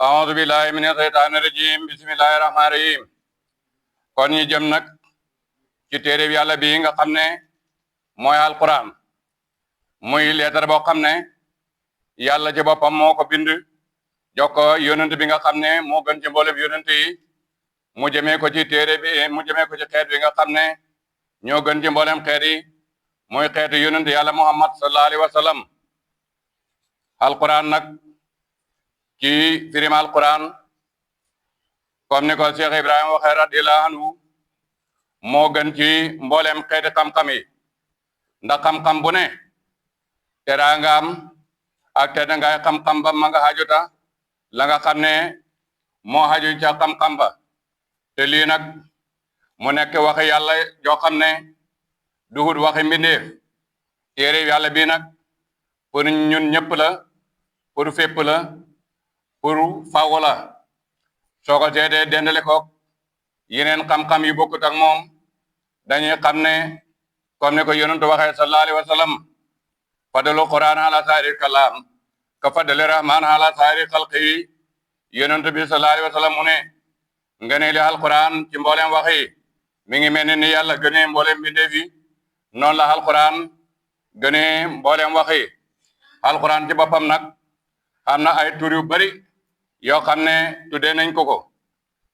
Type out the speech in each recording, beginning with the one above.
أعوذ بالله من الشيطان الرجيم بسم الله الرحمن الرحيم kon ñu jëm nag ci téere bi yàlla bii nga xam ne mooy alquran muy leetar boo xam ne yàlla ci boppam moo ko bind jox ko yonent bi nga xam ne moo gën ci mboolem yonent yi mu jëmee ko ci téere bi mu jëmee ko ci xeet bi nga xam ne ñoo gën ci mboolem xeet yi muy xeetu yonent yàlla muhammad sallallahu alayhi wa sallam alquran nag ci firim alquran comme ni ko Cheikh Ibrahima waxee radiyallahu anhu moo gën ci mboolem xeeti xam-xam yi ndax xam-xam bu ne teraangaam ak te dangay xam-xam ba ma nga xajuta la nga xam ne moo xaju ca xam-xam ba te lii nag mu nekk waxi yàlla joo xam ne duhut waxi mbindeef téere yàlla bii nag pour ñun ñëpp la pour fépp la pour faw la soo ko seetee dendale ko yeneen xam-xam yu bokkut ak moom dañuy xam ne comme ne ko yonentu waxee sallallahu alayhi wa sallam fadalu quran ala saari kalaam ka fadali rahman ala saari xalqi yonentu bi sallallahu alayhi wa sallam mu ne nga ne li alquran ci mboolem wax yi mi ngi mel ni yàlla gënee mboolem bindeef yi noonu la alquran gënee mboolem wax yi alquran ci boppam nag am na ay tur yu bari yoo xam ne tuddee nañ ko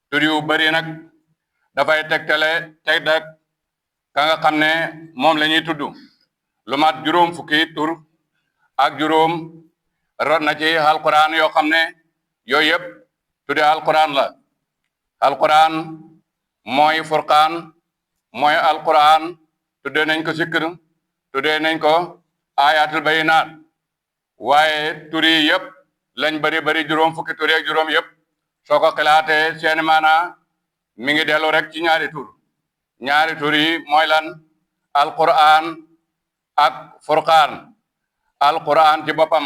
tur yu bari nag dafay tegtale teg dak ka nga xam ne moom la ñuy tudd lu mat juróom fukki tur ak juróom rot na ci alquran yoo xam ne yooyu yëpp tudde alquran la alquran mooy furqaan mooy alquran tuddee nañ ko sikr tuddee nañ ko ayatul bayinaat waaye tur yi yëpp lañ bari juróom fukki tur ak juróom yëpp soo ko xalaatee seeni maana mi ngi dellu rek ci ñaari tur yi mooy lan alquran ak furqaan alquran ci boppam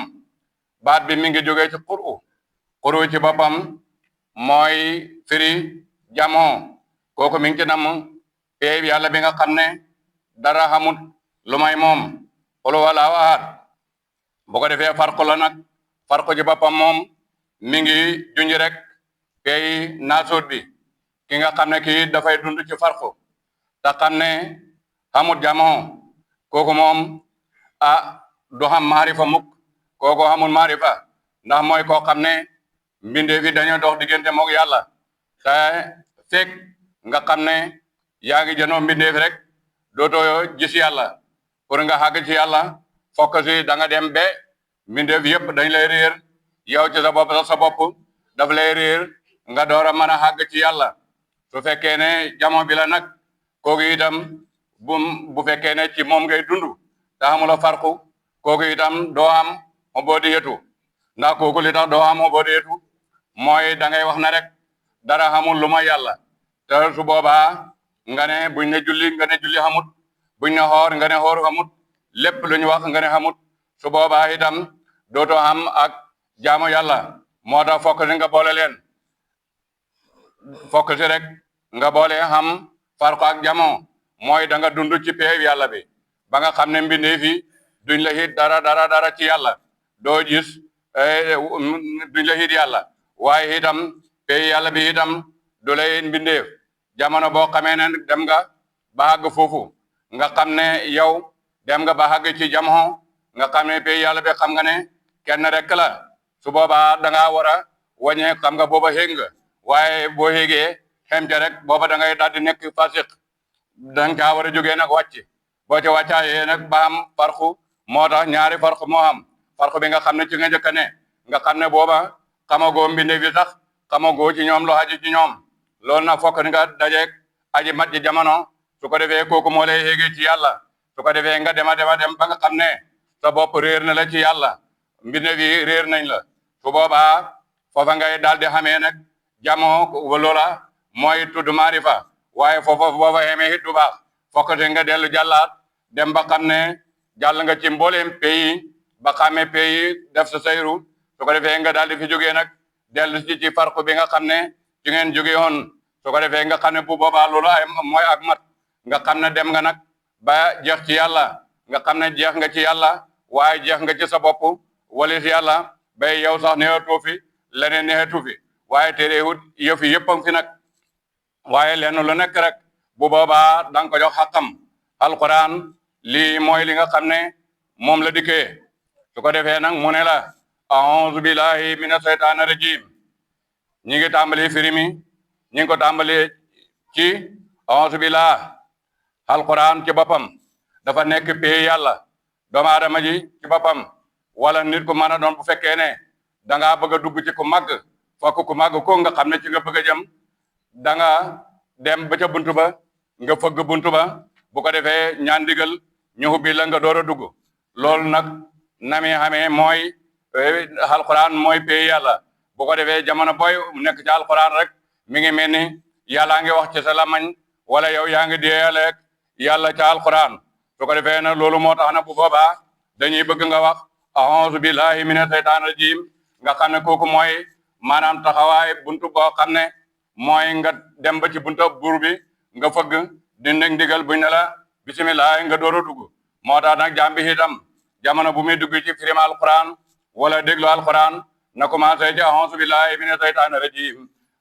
baat bi mi ngi jógee ci quru ci boppam mooy firi jamoo kooku mi ngi ci nam peey yàlla bi nga xam ne dara xamut lu may moom qul huwallaahu ahad bu ko defee farqu la nag farqu ci boppam moom mi ngi junj rek peey naasuut bi ki nga xam ne kii dafay dund ci farqu te xam ne xamut jamoo kooku moom du xam maarifa mukk kooku xamul maarifa ndax mooy koo xam ne mbindeef yi dañoo dox diggante moog yàlla te fekk nga xam ne yaa ngi jënoo mbindeef rek dootoo gis yàlla pour nga xàgg ci yàlla fokk si da nga dem be mbindeef yëpp dañ lay réer yow ci sa bopp daf lay réer nga door a mën a xàgg ci yàlla su fekkee ne jamo bi la nag kooku itam bu fekkee ne ci moom ngay dund te xamula farqu kooku itam doo am ubudiyatu ndax kooku li tax doo am ubudiyatu mooy da ngay wax na rek dara xamul lu ma yàlla te su boobaa nga ne buñ ne julli nga ne julli xamut buñ ne xoor nga ne xoor xamut lépp lu ñu wax nga ne xamut su boobaa itam dootoo xam ak jaamu yàlla moo tax fokk si nga boole leen fokk si rek nga boole xam farko ak jamoo mooy da nga dund ci peey yàlla bi ba nga xam ne mbindeef yi duñ la hit dara ci yàlla doo gis duñ la hit yàlla waaye itam peey yàlla bi itam du lay mbindeef jamono boo xamee ne dem nga ba àgg foofu nga xam ne yow dem nga ba àgg ci jamoo nga xam ne peey yàlla bi xam nga ne kenn rek la su boobaa da ngaa war a wàññee xam nga booba xéeg nga waaye boo xéegee xem ca rek booba da ngay daal di nekk fasiq danga caa war a jógee nag wàcc boo ca wàccaayee nag ba am farqu moo tax ñaari farqu moo am farqu bi nga xam ne ci nga njëkk ne nga xam ne booba xamagoo mbindeef yi sax xamagoo ci ñoom lu aju ci ñoom loolu nag fokk nga dajeeg aji mat ji jamono su ko defee kooku moo lay xéegee ci yàlla su ko defee nga dem ba nga xam ne sa bopp réer na la ci yàlla mbindeef yi réer nañ la su boobaa foofa ngay daal di xamee nag jamoo loola mooy tudd maarifa waaye foofa boofa xamee it du baax fokk nga dellu jàllaat dem ba xam ne jàll nga ci mbooleem pays ba xamee pays def sa sayru su ko defee nga daal di fi jógee nag dellu ci farqu bi nga xam ne ci ngeen jógee woon su ko defee nga xam ne bu boobaa loolu ay mooy ak mat nga xam ne dem nga nag ba jeex ci yàlla nga xam ne jeex nga ci yàlla waaye jeex nga ci sa bopp walis yàlla bay yow sax neewatoo fi leneen neexatu fi waaye terewut yëf yi yëppam fi nag waaye lenn lu nekk rek bu boobaa da nga ko jox xaqam alquran lii mooy li nga xam ne moom la dikkee su ko defee nag mu ne la a'udhu billahi mina shaytaani rajim ñi ngi tàmbali firimi ñi ngi ko tàmbali ci a'udhu billahi alquran ci boppam dafa nekk pay yàlla doomu aadama ji ci boppam wala nit ku mën a doon bu fekkee ne da ngaa bëgg a dugg ci ku màgg fokk ku màgg ko nga xam ne ci nga bëgg a jëm da nga dem ba ca buntu ba nga fëgg buntu ba bu ko defee ñaan digal ñu ubbi la nga door a dugg loolu nag nami xamee mooy alquran mooy pay yàlla bu ko defee jamono booy nekk ci alquran rek mi ngi mel ni yàllaa ngi wax ci sa lamañ wala yow yaa ngi deeyaleeg yàlla ca alquran su ko defee nag loolu moo tax na bu boobaa dañuy bëgg nga wax a'udhu billahi mina shaytaani rajim nga xam ne kooku mooy maanaam taxawaay buntu boo xam ne mooy nga dem ba ci buntu buur bi nga fëgg di nekk ndigal buñ ne la bisimilah nga door a dugg moo tax nag jàmbi itam jamono bu muy dugg ci firima alquran wala déglu alquran na commencé ci a'udhu billahi mina shaytaani rajim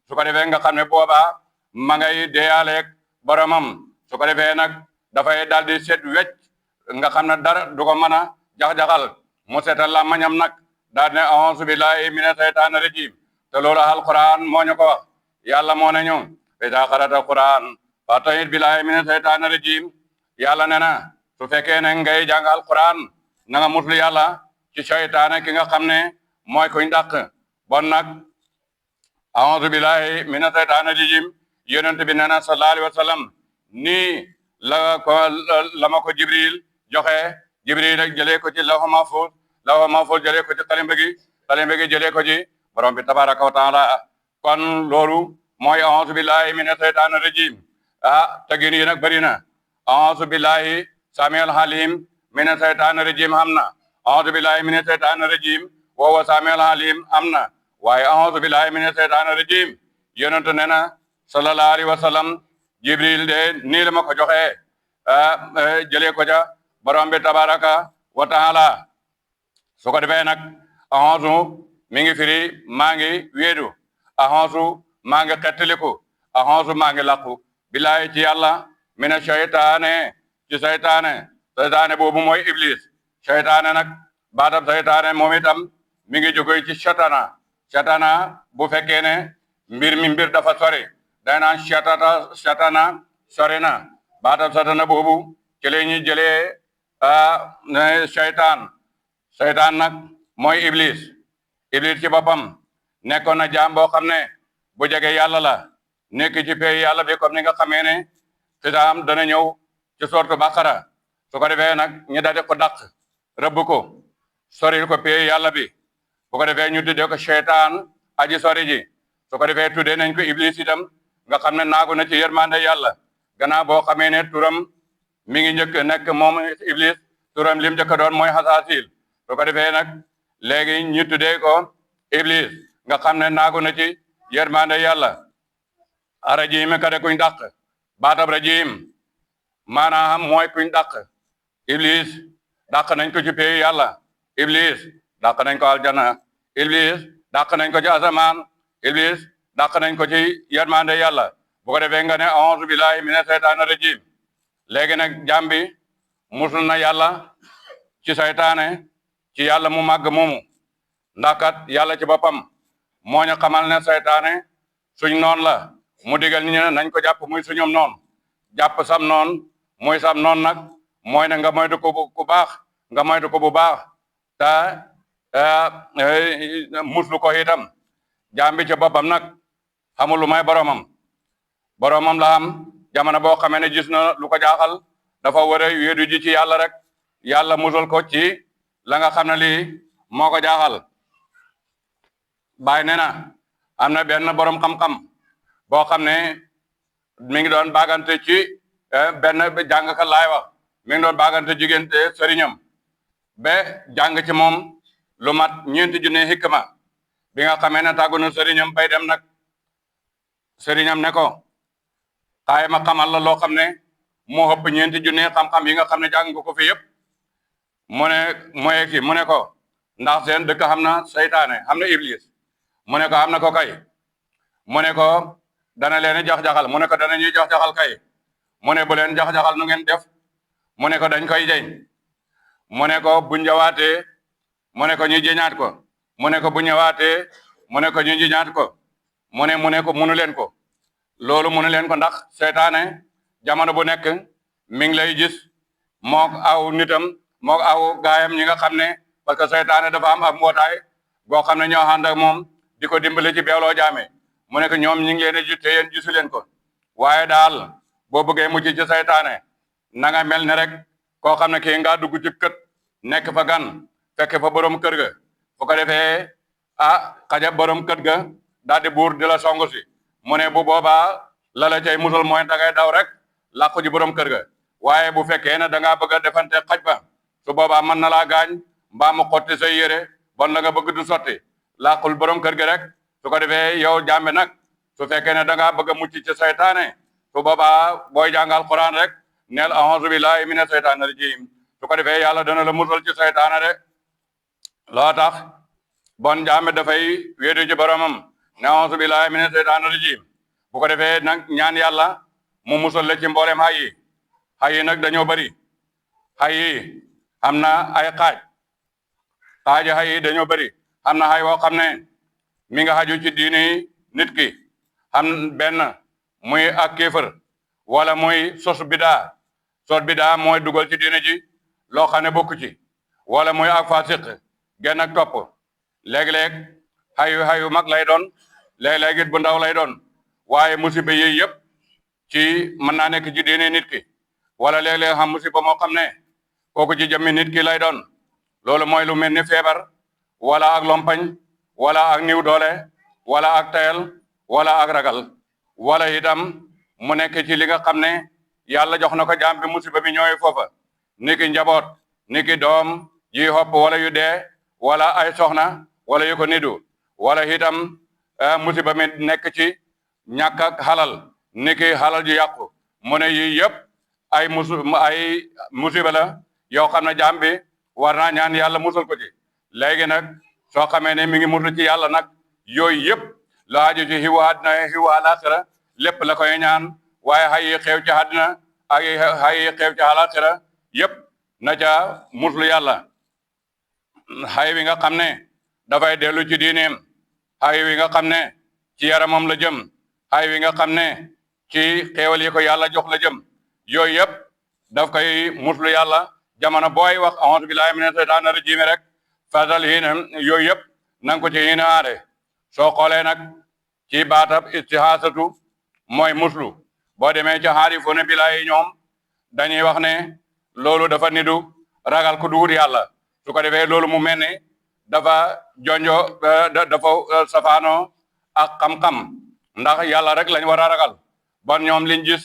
su ko defee nga xam ne boobaa ma ngay deeyaaleeg boromam su ko defee nag dafay daal di set wecc nga xam ne dara du ko mën a jax-jaxal mu setal la mañam nag daal ne a'udhu billahi mina shaytaani rajim te loolu alquran moo ñu ko wax yàlla moo ne ñu idaa qara'ta alquran fasta'id billahi mina shaytaani rajim yàlla ne na su fekkee ne ngay jàng alquran na nga muslu yàlla ci seytaane ki nga xam ne mooy kuñ dàq bon nag a'udhu billahi mina shaytaani rajim yonent bi nee na sallallahu alayhi wa sallam nii la ma ko jibril joxe jibril rek jëlee ko ci lawh mahfuz jëlee ko ci xalimba gi jëlee ko ci borom bi tabaraka wa taala kon loolu mooy a'udhu billahi mina shaytaani rajim tegin yi nag bëri na a'udhu billahi samiul alim mina shaytaani rajim am na a'udhu billahi mina shaytaani rajim wa huwa samiul alim am na waaye a'udhu billahi mina shaytaani rajim yonent nee na sallallahu alayhi wa sallam jibril de nii la ma ko joxee jëlee ko ca borom bi tabaraka wa taala su ko defee nag a'udhu mi ngi firi maa ngi wéedu a'udhu maa ngi xettaliku a'udhu maa ngi làqu billahi ci yàlla mina shaytaane ci saytaane boobu mooy iblis saytaane nag baatab saytaane moom itam mi ngi jóge ci satana bu fekkee ne mbir dafa sori day naan satana sori na baatab satana boobu ci la ñuy jëlee saytaan nag mooy iblis ci boppam nekkoon na jaam boo xam ne bu jege yàlla la nekk ci pay yàlla bi comme ni nga xamee ne xisaam dana ñëw ci sortu Baqara su ko defee nag ñu daal di ko dàq rëbb ko soril ko pay yàlla bi bu ko defee ñu tuddee ko seytaan aji sori ji su ko defee tuddee nañ ko iblis itam nga xam ne naagu na ci yërmande yàlla gannaaw boo xamee ne turam mi ngi njëkk nekk moom iblis turam lim njëkk doon mooy xasaasil su ko defee nag léegi ñu tuddee ko iblis nga xam ne naagu na ci yërmande yàlla arajim kade kuñ dàq baatab rajim maanaam mooy kuñ dàq iblis dàq nañ ko ci pay yàlla iblis dàq nañ ko aljana iblis dàq nañ ko ci asamaan iblis dàq nañ ko ci yërmande yàlla bu ko defee nga ne a'udhu billahi mina shaytaani rajim léegi nag jàmbi musul na yàlla ci saytaane ci yàlla mu màgg moomu ndax kat yàlla ci boppam moo ñu xamal ne saytaane suñ noon la mu digal ñu ne nañ ko jàpp muy suñum noon jàpp sam noon muy sam noon nag mooy ne nga moytu ko ku baax nga moytu ko bu baax te muslu ko itam jàmbi ci boppam nag xamul lu may boromam la am jamono boo xamee ne gis na lu ko jaaxal dafa war a wéedu ji ci yàlla rek yàlla musal ko ci la nga xam ne lii moo ko jaaxal Baay nee na am na benn borom xam-xam boo xam ne mi ngi doon bagante ci benn jàngkat laay wax mi ngi doon bagante jigéente sëriñam ba jàng ci moom lu mat 4 junne hikma bi nga xamee ne tàggu na sëriñam bay dem nag sëriñam ne ko xaay ma xamal la loo xam ne moo ëpp 4 junne xam-xam yi nga xam ne jàng nga ko fi yëpp mu ne ko ndax seen dëkk xam na seytaane xam na iblis mu ne ko am na ko kay mu ne ko dana leen jax-jaxal mu ne ko dana ñuy jax-jaxal kay mu ne bu leen jax-jaxal nu ngeen def mu ne ko dañ koy jeñ mu ne ko bu ñëwaatee mu ne ko ñu jeñaat ko mu ne ko bu ñëwaatee mu ne ko ñu jeñaat ko mu ne ko munu leen ko loolu munu leen ko ndax seytaane jamono bu nekk mi ngi lay gis mook aw nitam mook aw gaayam ñi nga xam ne parce que seytaane dafa am ab mbootaay goo xam ne ñoo ànd ak moom di ko dimbale ci beewloo jaame mu ne ko ñoom ñi ngi leen di gis te yéen gisu leen ko waaye daal boo bëggee mucc ci seytaane na nga mel ne rek koo xam ne kii nga dugg ci kët nekk fa gan fekk fa borom kër ga fu ko defee xaja borom kët ga daal di buur di la songu si mu ne bu boobaa la la cay musal mooy da ngay daw rek làqu ji borom kër ga waaye bu fekkee ne da ngaa bëgg a defante xaj ba su boobaa mën na laa gaañ mbaa mu xotti say yére bon la nga bëgg du sotti làqul borom kër ga rek su ko defee yow jàmbe nag su fekkee ne da ngaa bëgg a mucc ci saytaane su boobaa booy jàngal Quran rek neel a'uuzu billahi mina saytaani rajim su ko defee yàlla dana la musal ci saytaane de loo tax bon jàmbe dafay wéedu ci boromam ne a'uuzu billahi mina saytaani rajim bu ko defee nag ñaan yàlla mu musal la ci mboolem xay yi nag dañoo bari xay yi am na ay xaaji xay yi dañoo bari am na xay woo xam ne mi nga xaju ci diini nit ki xam benn muy ak kéefër wala muy sos bidaa mooy dugal ci diine ji loo xam ne bokku ci wala muy ak fasiq genn ak topp léeg-léeg xayu mag lay doon léeg-léeg it bu ndaw lay doon waaye musiba yi yëpp ci mën naa nekk ci diine nit ki wala léeg-léeg xam musiba moo xam ne kooku ci jëmmi nit ki lay doon loolu mooy lu mel ni feebar wala ak lompañ wala ak niw doole wala ak tayal wala ak ragal wala itam mu nekk ci li nga xam ne yàlla jox na ko jaam bi musiba bi ñooy foofa niki njaboot niki doom ji xopp wala yu dee wala ay soxna wala yu ko nidu wala itam musiba mi nekk ci ñàkk ak xalal niki xalal ju yàqu mu ne yii yëpp ay musiba la yoo xam ne jaam bi war naa ñaan yàlla musal ko ci léegi nag soo xamee ne mi ngi musul ci yàlla nag yooyu yëpp la aju ci xiwu àddina xiwu àlaaxira lépp la koy ñaan waaye xay yi xew ci àddina ak xay yi xew ci àlaaxira yëpp na ca muslu yàlla xay wi nga xam ne dafay dellu ci diineem xay wi nga xam ne ci yaramam la jëm xay wi nga xam ne ci xéewal yi ko yàlla jox la jëm yooyu yëpp daf koy muslu yàlla jamono booy wax a'uuzu billahi mina shaytaani rajiim rek fasal hiina yooyu yëpp nanga ko ci hiina aare soo xoolee nag ci baatab istihaasatu mooy muslu boo demee ci xaarifuuna billaahi ñoom dañuy wax ne loolu dafa nidu ragal ku duwut yàlla su ko defee loolu mu mel ni dafa dafa safaanoo ak xam-xam ndax yàlla rek lañ war a ragal bon ñoom liñ gis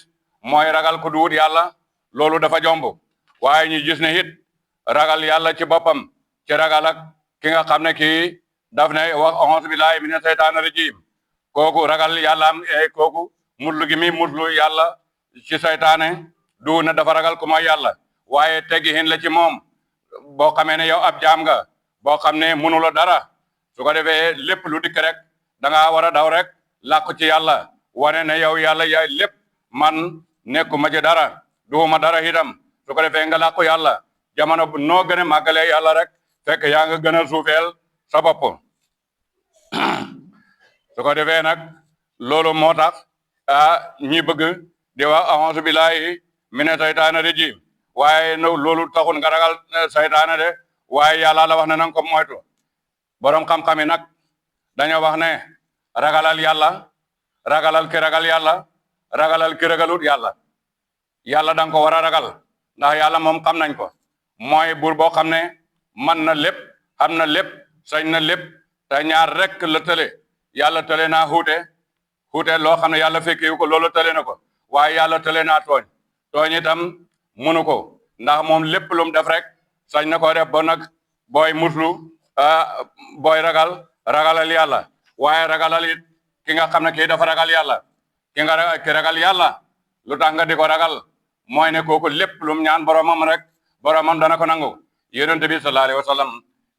mooy ragal ku duwut yàlla loolu dafa jomb waaye ñu gis ne it ragal yàlla ci boppam ci ragal ak ki nga xam ne kii daf ne wax a'uuzu billahi mina shaytaani rajiim kooku ragal yàlla am kooku muslu gi mi muslu yàlla ci saytaane du na dafa ragal ku mooy yàlla waaye teggihin la ci moom boo xamee ne yow ab jaam nga boo xam ne mënuloo dara su ko defee lépp lu dikk rek da ngaa war a daw rek làqu ci yàlla wane ne yow yàlla yaay lépp man nekkuma ci dara duuma dara itam su ko defee nga làqu yàlla jamono noo gën a màggalee yàlla rek fekk yaa nga gën a suufeel sa bopp su ko defee nag loolu moo tax ñi bëgg di wax a'uuzu billahi mina saytaani rajiim waaye loolu taxul nga ragal saytaane de waaye yàlla la wax ne nanga ko moytu borom xam-xam yi nag dañoo wax ne ragalal yàlla ragalal ki ragal yàlla ragalal ki ragalut yàlla yàlla danga ko war a ragal ndax yàlla moom xam nañ ko mooy buur boo xam ne man na lépp xam na lépp sañ na lépp te ñaar rek la tële yàlla tële naa xuute loo xam ne yàlla fekkewu ko loolu tële na ko waaye yàlla tële naa tooñ itam munu ko ndax moom lépp lu mu def rek sañ na ko def ba nag booy muslu booy ragalal yàlla waaye ragalal it ki nga xam ne kii dafa ragal yàlla ki ragal yàlla lu tax nga di ko ragal mooy ne kooku lépp lu mu ñaan boromam rek boromam dana ko nangu yonent bi sallallahu alayhi wa sallam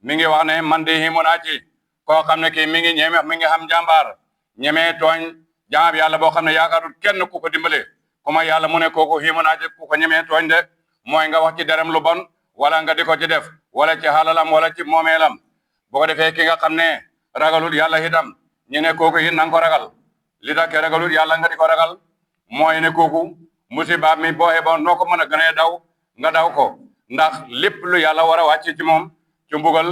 mi ngi wax ne man de ximu naa ci koo xam ne kii mi ngi xam jàmbaar ñemee tooñ jaam yàlla boo xam ne yaakaarul kenn ku ko dimbale ku ma yàlla mu ne kooku xiimu naa ci ku ko ñemee tooñ de mooy nga wax ci derem lu bon wala nga di ko ci def wala ci xalalam wala ci moomeelam boo ko defee ki nga xam ne ragalul yàlla itam ñu ne kooku it na nga ko ragal li tax ke ragalul yàlla nga di ko ragal mooy ne kooku musiba mi boo xeeboon noo ko mën a gënee daw nga daw ko ndax lépp lu yàlla war a wàcc ci moom ci mbugal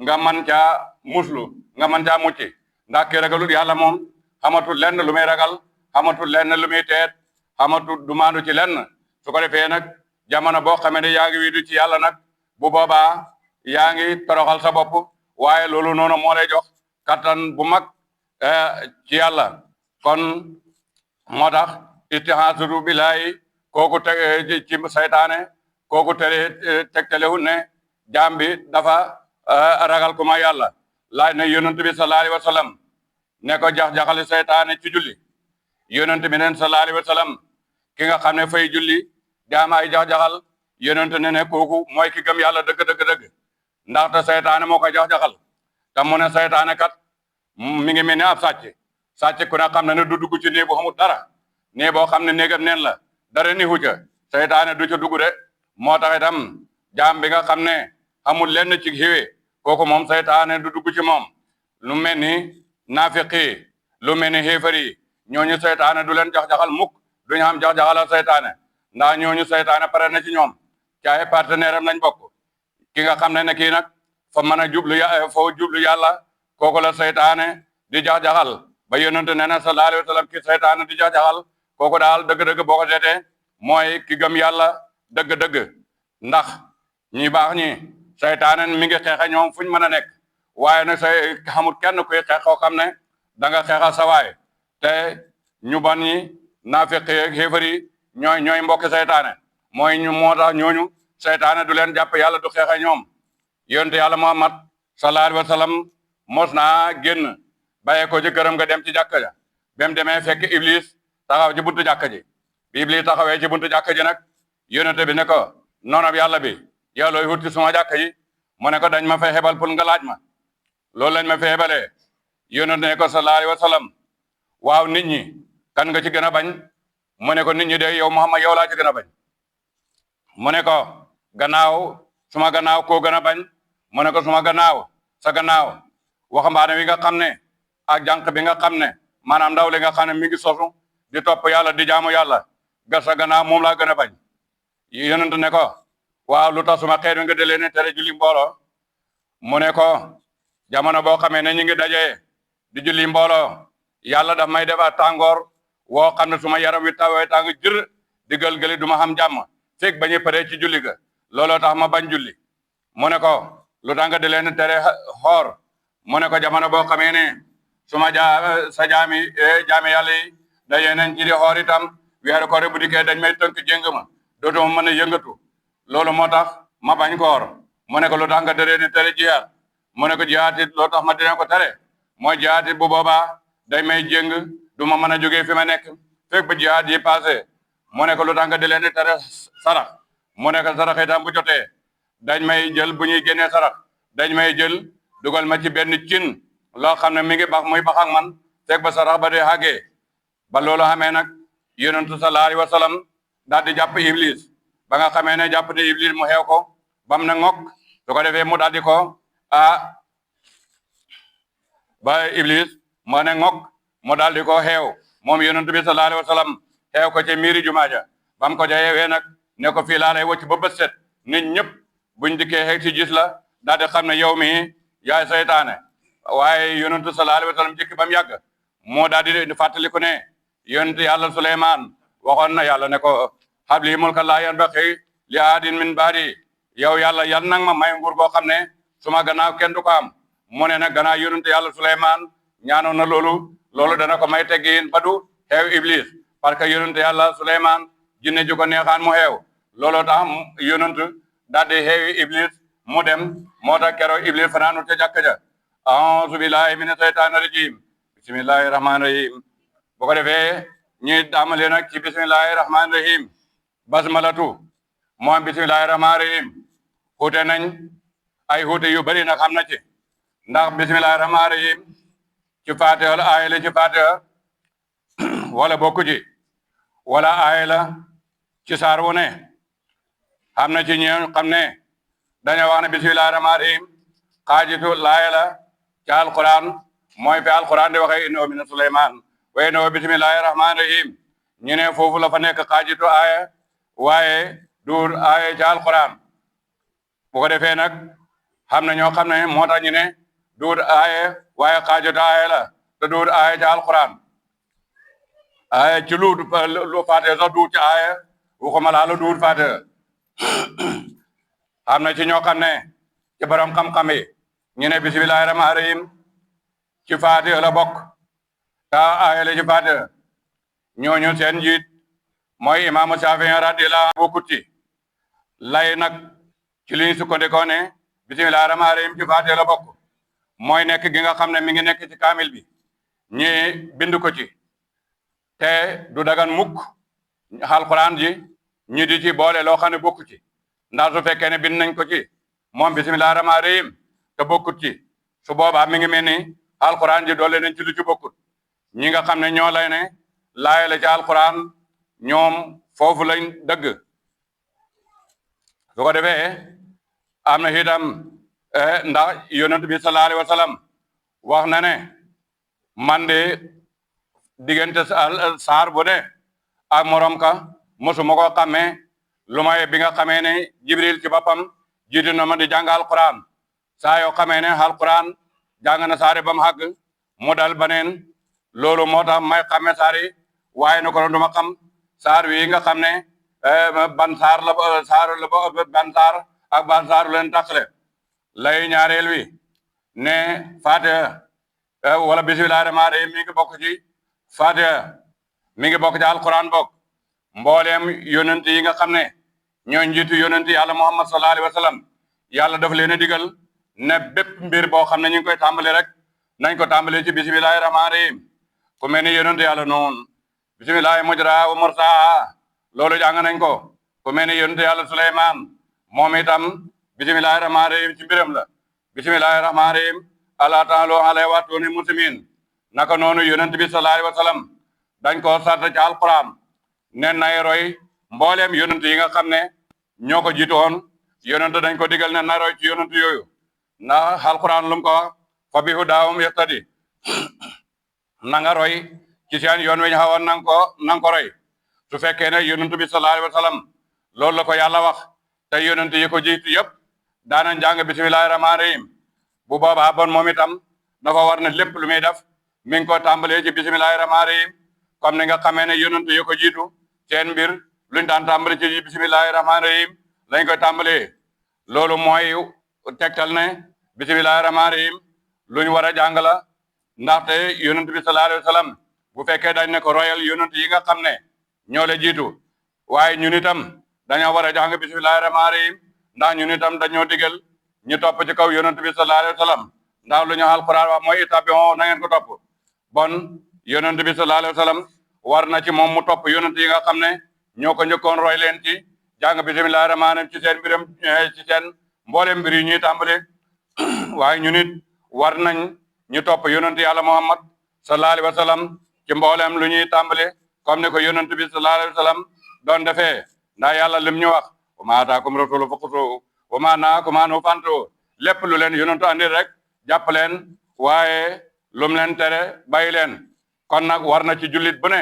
nga man caa muslu nga man caa mucc ndax ke ragalul yàlla moom xamatul lenn lu muy ragal xamatul lenn lu muy teet xamatul du maandu ci lenn su ko defee nag jamono boo xamee ne yaa ngi wiidu ci yàlla nag bu boobaa yaa ngi toroxal sa bopp waaye loolu noonu moo lay jox kattan bu mag ci yàlla kon moo tax istihaasatu billaahi kooku teg ci saytaane kooku tegtalewul ne jaam bi dafa ragal ku ma yàlla laaj na yonent bi sallallahu alayhi wa sallam ne ko jax-jaxali saytaane ci julli yonent bi neen sallallahu alayhi wa sallam ki nga xam ne fay julli di am ay jax-jaxal yonent ne kooku mooy ki gëm yàlla dëgg ndaxte saytaane moo koy jax-jaxal te mu ne saytaane kat mi ngi mel ni ab sàcc ku ne xam ne du dugg ci néeg bu xamul dara néeg boo xam ne néegam neen la dara ni hucca saytaane du ca dugg de moo tax itam jaam bi nga xam ne amul lenn ci xiwe kooku moom saytaane du dugg ci moom lu mel ni naafiqi lu mel ni xéefari ñooñu saytaane du leen jax-jaxal mukk duñu xam jax-jaxalal saytaane ndax ñooñu saytaane pare na ci ñoom ci ay partenaire am lañ bokk ki nga xam ne kii nag fa mën a jublu yàlla kooku la saytaane di jax-jaxal ba yonent nee na sallallahu alayhi wa sallam ki saytaane di jax-jaxal kooku daal dëgg-dëgg boo ko seetee mooy ki gëm yàlla dëgg-dëgg ndax ñi baax ñi saytaane mi ngi xeexa ñoom fuñ mën a nekk waaye nag xamul kenn kuy xeex koo xam ne da nga xeexa sa waay te ñu bon ñi naafiq ak xéefar yi ñooy mbokki saytaane mooy ñu moo tax ñooñu saytaane du leen jàpp yàlla du xeexa ñoom yonent yàlla Muhammad sallallahu alayhi wa sallam mos naa génn bàyyee ko ci këram nga dem ci jàkka ja ba mu demee fekk Iblis taxaw ci buntu jàkka ji bi Iblis taxawee ci buntu jàkka ji nag yonent bi ne ko noonab yàlla bi yow looy wut ci suma jàkka ji mu ne ko dañ ma fay xebal pour nga laaj ma loolu lañ ma fay xebalee yonent ne ko sallallahu alayhi wa sallam waaw nit ñi kan nga ci gën a bañ mu ne ko nit ñi de yow Muhammad yow laa ci gën a bañ mu ne ko suma gannaaw koo gën a bañ mu ne ko suma gannaaw sa gannaaw waxambaane wi nga xam ne ak jànq bi nga xam ne maanaam ndaw li nga xam ne mi ngi sosu di topp yàlla di jaamu yàlla ga sa gannaaw moom laa gën a bañ yonent ne ko waaw lu tax suma xeet wi nga delee ne tere julli mbooloo mu ne ko jamono boo xamee ne ñu ngi dajee di julli mbooloo yàlla daf may defa tàngoor woo xam ne suma yaram wi tawee tàng jër di gëlgëli du ma xam jàmm fekk bañu paree ci julli ga looloo tax ma bañ julli mu ne ko lu tax nga delee ne tere xoor mu ne ko jamono boo xamee ne suma sa jaami yàlla yi dajee nañ ci di xoor itam weeru koor bu dikkee dañ may tënk jéng ma dootuma mën a yëngatu loolu moo tax ma bañ koor mu ne ko lu tax nga delee ne tere jihaad mu ne ko jihaad it loo tax ma dina ko tere mooy jihaad it bu boobaa day may jéng du ma mën a jógee fi ma nekk fekk ba jihaad yi passé mu ne ko lu tax nga delee ne tere sarax mu ne ko sarax itam bu jotee dañ may jël bu ñuy génnee sarax dañ may jël dugal ma ci benn cin loo xam ne mi ngi bax muy bax ak man fekk ba sarax ba dee xàggee ba loolu xamee nag yonentu sallallahu alayhi wa sallam daal di jàpp Iblis ba nga xamee ne jàpp ne Iblis mu xeew ko bam na ngok su ko defee mu daal di ko ba Iblis moo ne ngok mu daal di ko xeew moom yonentu bi sallallahu alayhi wa sallam xeew ko ci miiri jumaaja bam ko jeewee nag ne ko fii laa lay wacc ba bët set nit ñëpp buñ dikkee xeeg ci gis la daal di xam ne yow mi yaay saytaane waaye yonentu sallallahu alayhi wa sallam jikki ba mu yàgg moo daal di fàttaliku ne yonentu yàlla Suleymaan waxoon na yàlla ne ko habli mulka laa yanbaghi li ahadin min ba'di yow yàlla yal nag ma may nguur goo xam ne suma gannaaw kenn du ko am mu ne nag gannaaw yonentu yàlla Suleymaan ñaanoon na loolu dana ko may teggiin ba du xeew Iblis parce que yonentu yàlla Suleymaan jinne ju ko neexaan mu xeew looloo tax yonentu daal di xeewi Iblis mu dem moo tax keroog Iblis fanaanu ca jàkka ja a'uuzu billahi mina shaytaani rajim bismillahi rahmaani rahim bu ko defee ñuy daamale nag ci bismillahi rahmaani rahim basmalatu moom bismillahi rahmaani rahim xuute nañ ay xuute yu bëri nag xam na ci ndax bismillahi rahmaani rahim ci Faatiha la aaya la ci Faatiha wala bokku ci wala aaya la ci saar wu ne xam na ci ñi xam ne dañoo wax ne bismillahi rahmaani rahim xaajitu laaya la ci alquran mooy fi alquran di waxee innahu min Suleymaan wa innahu bismillahi rahmaani rahim ñu ne foofu la fa nekk xaajitu aaya waaye duur aaya ci alquran bu ko defee nag xam na ñoo xam ne moo tax ñu ne duur aaya waaye xaajitu aaya la te duur aaya ci alquran aaya ci lu Faatiha sax duur ci aaya waxuma laa la duur Faatiha xam na ci ñoo xam ne ci borom xam-xam yi ñu ne bismillahi rahmaani rahim ci Faatiha la bokk ta aaya la ci Faatiha ñooñu seen njiit mooy imaamu Shaafi'i radiyallahu anhu bokkut ci lay nag ci li ñu sukkandikoo ne bismillahi rahmaani rahim ci Faatiha la bokk mooy nekk gi nga xam ne mi ngi nekk ci kaamil bi ñi bind ko ci te du dagan mukk alquran ji ñi di ci boole loo xam ne bokku ci ndax su fekkee ne bind nañ ko ci moom bismillahi rahmaani rahim te bokkut ci su boobaa mi ngi mel ni alquran ji doole nañ ci lu ci bokkut ñi nga xam ne ñoo lay ne laaya la ci alquran ñoom foofu lañ dëgg su ko defee am na itam ndax yonent bi sallallahu alayhi wa sallam wax na ne man de diggante saar bu ne ak morom ka mosuma ko xamee lu may bi nga xamee ne jibril ci boppam jiitu na ma di jàng alquran saa yoo xamee ne alquran jàng na saari ba mu àgg mu dal baneen loolu moo tax may xamee saari waaye na ko du ma xam saar wi nga xam ne ban saar la ban saar ak ban saar leen taxale lay ñaareel wi ne Faatiha wala bismillahi rahmaani rahim mi ngi bokk ci Faatiha mi ngi bokk ci alquran bokk mbooleem yonent yi nga xam ne ñoo njiitu yonent yàlla Muhammad sallallahu alayhi wa sallam yàlla daf leen a digal ne bépp mbir boo xam ne ñu ngi koy tàmbali rek nañ ko tàmbali ci bismillahi rahmaani rahim ku mel ni yonent yàlla noonu bismillahi mujra wa mursaa loolu jàng nañ ko ku mel ni yonent yàlla Suleymaan moom itam bismillahi rahmaani rahim ci mbiram la bismillahi rahmaani rahim allah ta'alu alayhi wa atuni muslimin naka noonu yonent bi sallallahu alayhi wa sallam dañ ko sart ci alquran ne nay roy mbooleem yonent yi nga xam ne ñoo ko jiitu woon yonent dañ ko digal ne nay roy ci yonent yooyu ndax alquran lu mu ko wax fa bi hudaahum yahtadi na nga roy ci seen yoon wi ñu xawoon nanga ko roy su fekkee ne yonent bi sallallahu alayhi wa sallam loolu la ko yàlla wax te yonent yi ko jiitu yëpp daanañ jàng bismillahi rahmaani rahim bu boobaa bon moom itam dafa war ne lépp lu muy def mi ngi ko tàmbalee ci bismillahi rahmaani rahim comme ni nga xamee ne yonent yi ko jiitu seen mbir luñ daan tàmbale ci bismillahi rahmaani rahim lañ koy tàmbalee loolu mooy tegtal ne bismillahi rahmaani rahim luñ war a jàng la ndaxte yonent bi sallallahu alayhi wa sallam bu fekkee dañ ne ko royal yonent yi nga xam ne ñoo la jiitu waaye ñun itam dañoo war a jàng bismillahi rahmaani rahim ndax ñun itam dañoo digal ñu topp ci kaw yonent bi sallallahu alayhi wa sallam ndax lu ñu alquran wax mooy ittabi'u na ngeen ko topp bon yonent bi sallallahu alayhi wa sallam war na ci moom mu topp yonent yi nga xam ne ñoo ko njëkkoon roy leen ci jàng bismillahi rahmaani rahim ci seen mbiram ci seen mboolem mbir yi ñuy tàmbale waaye ñu nit war nañ ñu topp yonent yàlla Muhammad sallallahu alayhi wa sallam ci mboolem lu ñuy tàmbale comme ni ko yonent bi sallallahu alayhi wa sallam doon defee ndax yàlla lim ñu wax wa maa ataakum rasulu faxuzuuhu wa maa nahaakum anhu fantahuu lépp lu leen yonentu andi rek jàpp leen waaye lum leen tere bàyyi leen kon nag war na ci jullit bu ne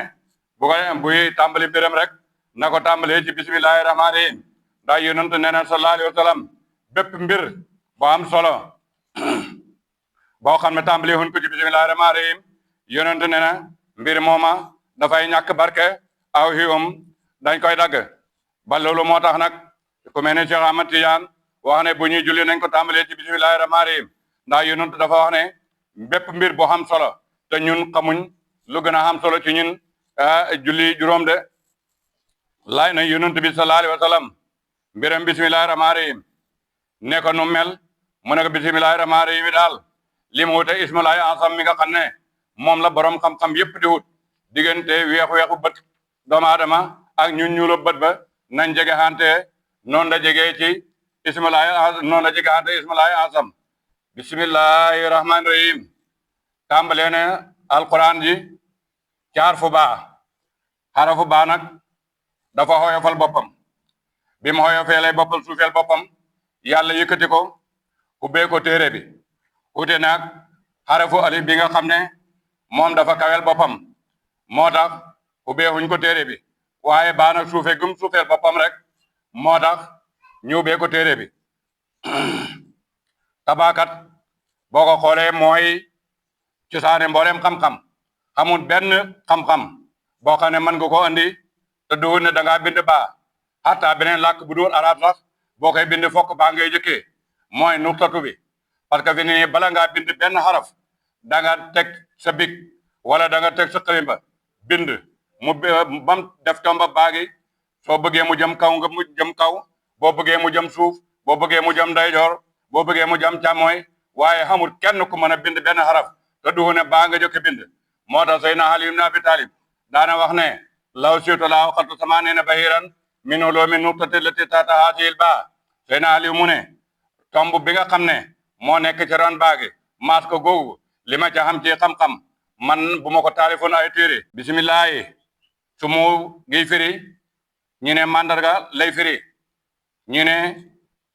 bu ko buy tàmbali mbiram rek na ko tàmbalee ci bismillahi rahmaani rahim ndax yonent nee na sallallahu alayhi wa sallam bépp mbir boo am solo boo xam ne tàmbali hun ko ci bismillahi rahmaani rahim yonent nee na mbir mooma dafay ñàkk barke aw xiwam dañ koy dagg ba loolu moo tax nag ku mel ne Cheikh Ahmad Tidiane wax ne bu ñuy julli nañ ko tàmbalee ci bismillahi rahmaani rahim ndax yonent dafa wax ne bépp mbir boo xam solo te ñun xamuñ lu gën a xam solo ci ñun julli juróom de laaj na yonent bi sallallahu alayhi wa sallam mbiram bismillahi rahmaani rahim ne ko nu mel mu ne ko bismillahi rahmaani rahim yi daal li mu wute ismullahi ansam mi nga xam ne moom la borom xam-xam yëpp di wut diggante weexu bët doomu aadama ak ñun ñuulo bët ba nañ jege xante noonu la jegee ci ismullahi noonu la jege xante ismullahi ansam bismillahi rahmaani rahim tàmbalee ne alquran ji ci xarafu baa nag dafa xoyofal boppam bi mu xoyofeelee boppam suufeel boppam yàlla yëkkati ko ubbee ko téere bi ute nag xarafu alif bi nga xam ne moom dafa kawel boppam moo tax ubbee xuñ ko téere bi waaye baa nag suufe gum suufeel boppam rek moo tax ñu ubbee ko téere bi tabaakat boo ko xoolee mooy cosaane mboolem xam-xam xamul benn xam-xam boo xam ne mën nga ko andi te duwul ne da ngaa bind baa hatta beneen làkk bu dul arab sax boo koy bind fokk baa ngay jëkkee mooy nuqtatu bi parce que fi ne bala ngaa bind benn xaraf da nga teg sa big wala da nga teg sa xalimba bind mu bam def tomba baagi soo bëggee mu jëm kaw nga mu jëm kaw boo bëggee mu jëm suuf boo bëggee mu jëm ndeyjoor boo bëggee mu jëm càmmooy waaye xamul kenn ku mën a bind benn xaraf te duhu ne baa nga jëkk bind moo tax Seydina Ali ibn Abi Talib daana wax ne law siwtu laa xaltu sama nee na bahiran min ulumi nuqtati lati tata hasil baa Seydina Ali mu ne tomb bi nga xam ne moo nekk ci ron baagi maas ko googu li ma ca xam ci xam-xam man bu ma ko taalifoon ay téere bisimillahi su mu giy firi ñu ne mandarga lay firi ñu ne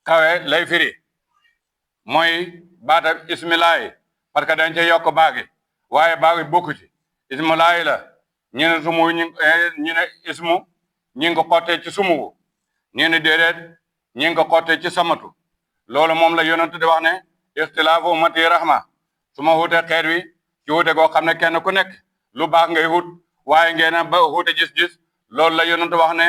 kawe lay firi mooy baata ismillahi parce que dañ cee yokk baagi waaye baagi bokku ci ismillahi la ñu ne sumu ñu ne ismu ñi ngi ko xottee ci sumuwu ñu ne déedéet ñi ngi ko xottee ci samatu loolu moom la yonent di wax ne ixtilaafu ummati rahma su ma xuute xeet wi ci xuute goo xam ne kenn ku nekk lu baax ngay xut waaye ngeen ba xuute gis-gis loolu la yonent wax ne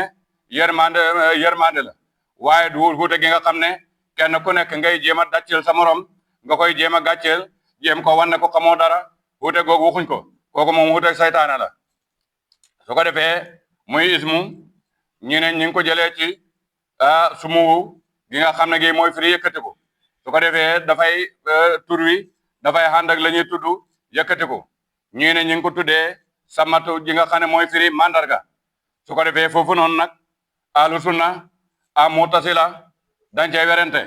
yërmande la waaye du xuute gi nga xam ne kenn ku nekk ngay jéem a dàcceel sa morom nga koy jéem a gàcceel jéem ko wan ne ko xamoo dara xuute googu waxuñ ko kooku moom xuute saytaane la su ko defee muy ismu ñu ne ñi ngi ko jëlee ci sumuwu gi nga xam ne gi mooy firi yëkkatiku su ko defee dafay tur wi dafay ànd ak la ñuy tudd yëkkatiku ñu ne ñu ngi ko tuddee samatu ji nga xam ne mooy firi mandarga su ko defee foofu noonu nag ahlu sunna a mutasila dañ cey werante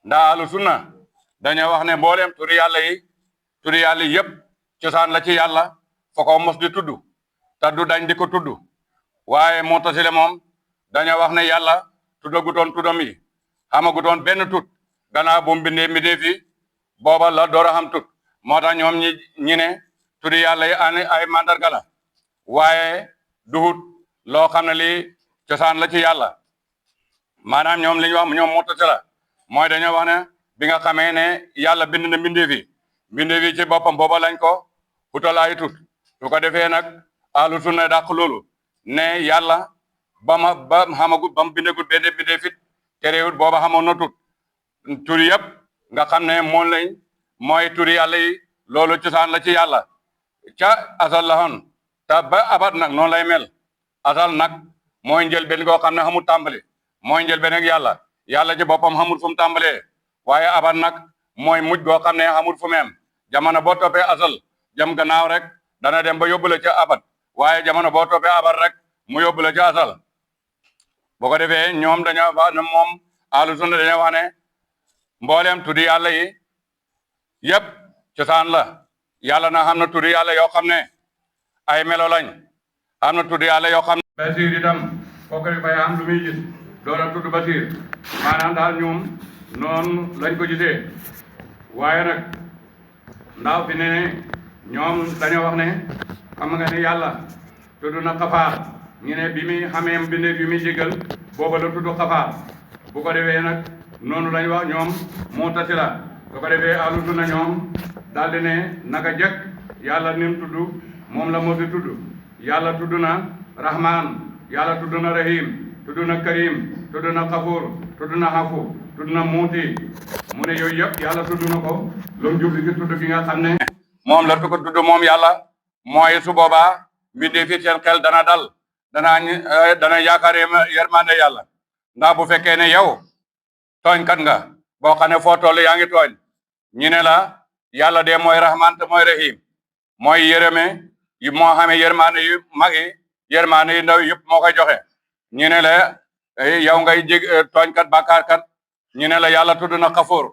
ndax ahlu sunna dañoo wax ne mboolem turi yàlla yi yëpp cosaan la ci yàlla fo ko mos di tudd te du dañ di ko tudd waaye mutasila moom dañoo wax ne yàlla tuddagutoon tuddam yi xamagutoon benn tut gannaaw bu mu bindee fi booba la door a xam tut moo tax ñoom ñi ne tuddi yàlla yi ay mandarga la waaye duhut loo xam ne lii cosaan la ci yàlla maanaam ñoom li ñu wax ñoom mutasila mooy dañoo wax ne bi nga xamee ne yàlla bind na mbindee fi ci boppam booba lañ ko utal ay tut su ko defee nag ahlu sunna dàq loolu ne yàlla ba xamagut ba mu bindagul benn bindee fit terewut booba xamoon na tut turi yëpp nga xam ne moom lañ mooy turi yàlla yi loolu cosaan la ci yàlla ca asal la xoon te ba abat nag noonu lay mel asal nag mooy njëlbeen goo xam ne xamul tàmbali mooy njëlbeen ak yàlla ci boppam xamul fu mu tàmbalee waaye abat nag mooy mujj goo xam ne xamul fu mu yem jamono boo toppee asal jëm gannaaw rek dana dem ba yóbbu la ca abat waaye jamono boo toppee abat rek mu yóbbu la ca asal boo ko defee ñoom dañoo wax ne moom ahlu sunna dañoo wax ne mbooleem tuddi yàlla yi yëpp cosaan la yàlla na xam na tuddi yàlla yoo xam ne ay melo lañ xam na tuddi yàlla yoo xam ne basir itam kooku dafay am lu muy gis doora tudd basir maanaam daal ñoom noonu lañ ko gisee waaye nag ndaw fi ne ñoom dañoo wax ne xam nga ne yàlla tudd na xafaar ñu ne bi muy xamee mbindeef bi muy jégal booba la tudd xafaar bu ko defee nag noonu lañ wax ñoom mu'tasila su ko defee ahlu sunna ñoom daal di ne naka jëkk yàlla ni mu tudd moom la moo di tudd yàlla tudd na rahman yàlla tudd na rahim tudd na karim tudd na xafuur tudd na xafu tudd na muuti mu ne yooyu yëpp yàlla tudd na ko lu mu jubli ci tudd gi nga xam ne moom la ko tudd moom yàlla mooy su boobaa mbindee fi seen xel dana dal dana yaakaar yërmande yàlla ndax bu fekkee ne yow tooñkat nga boo xam ne foo toll yaa ngi tooñ ñu ne la yàlla de mooy rahman te mooy rahim mooy yërëme yu moo xamee yërmande yu mag yi yërmande yu ndaw yëpp moo koy joxe ñu ne la yow ngay jég tooñkat bàkkaarkat ñu ne la yàlla tudd na xafoor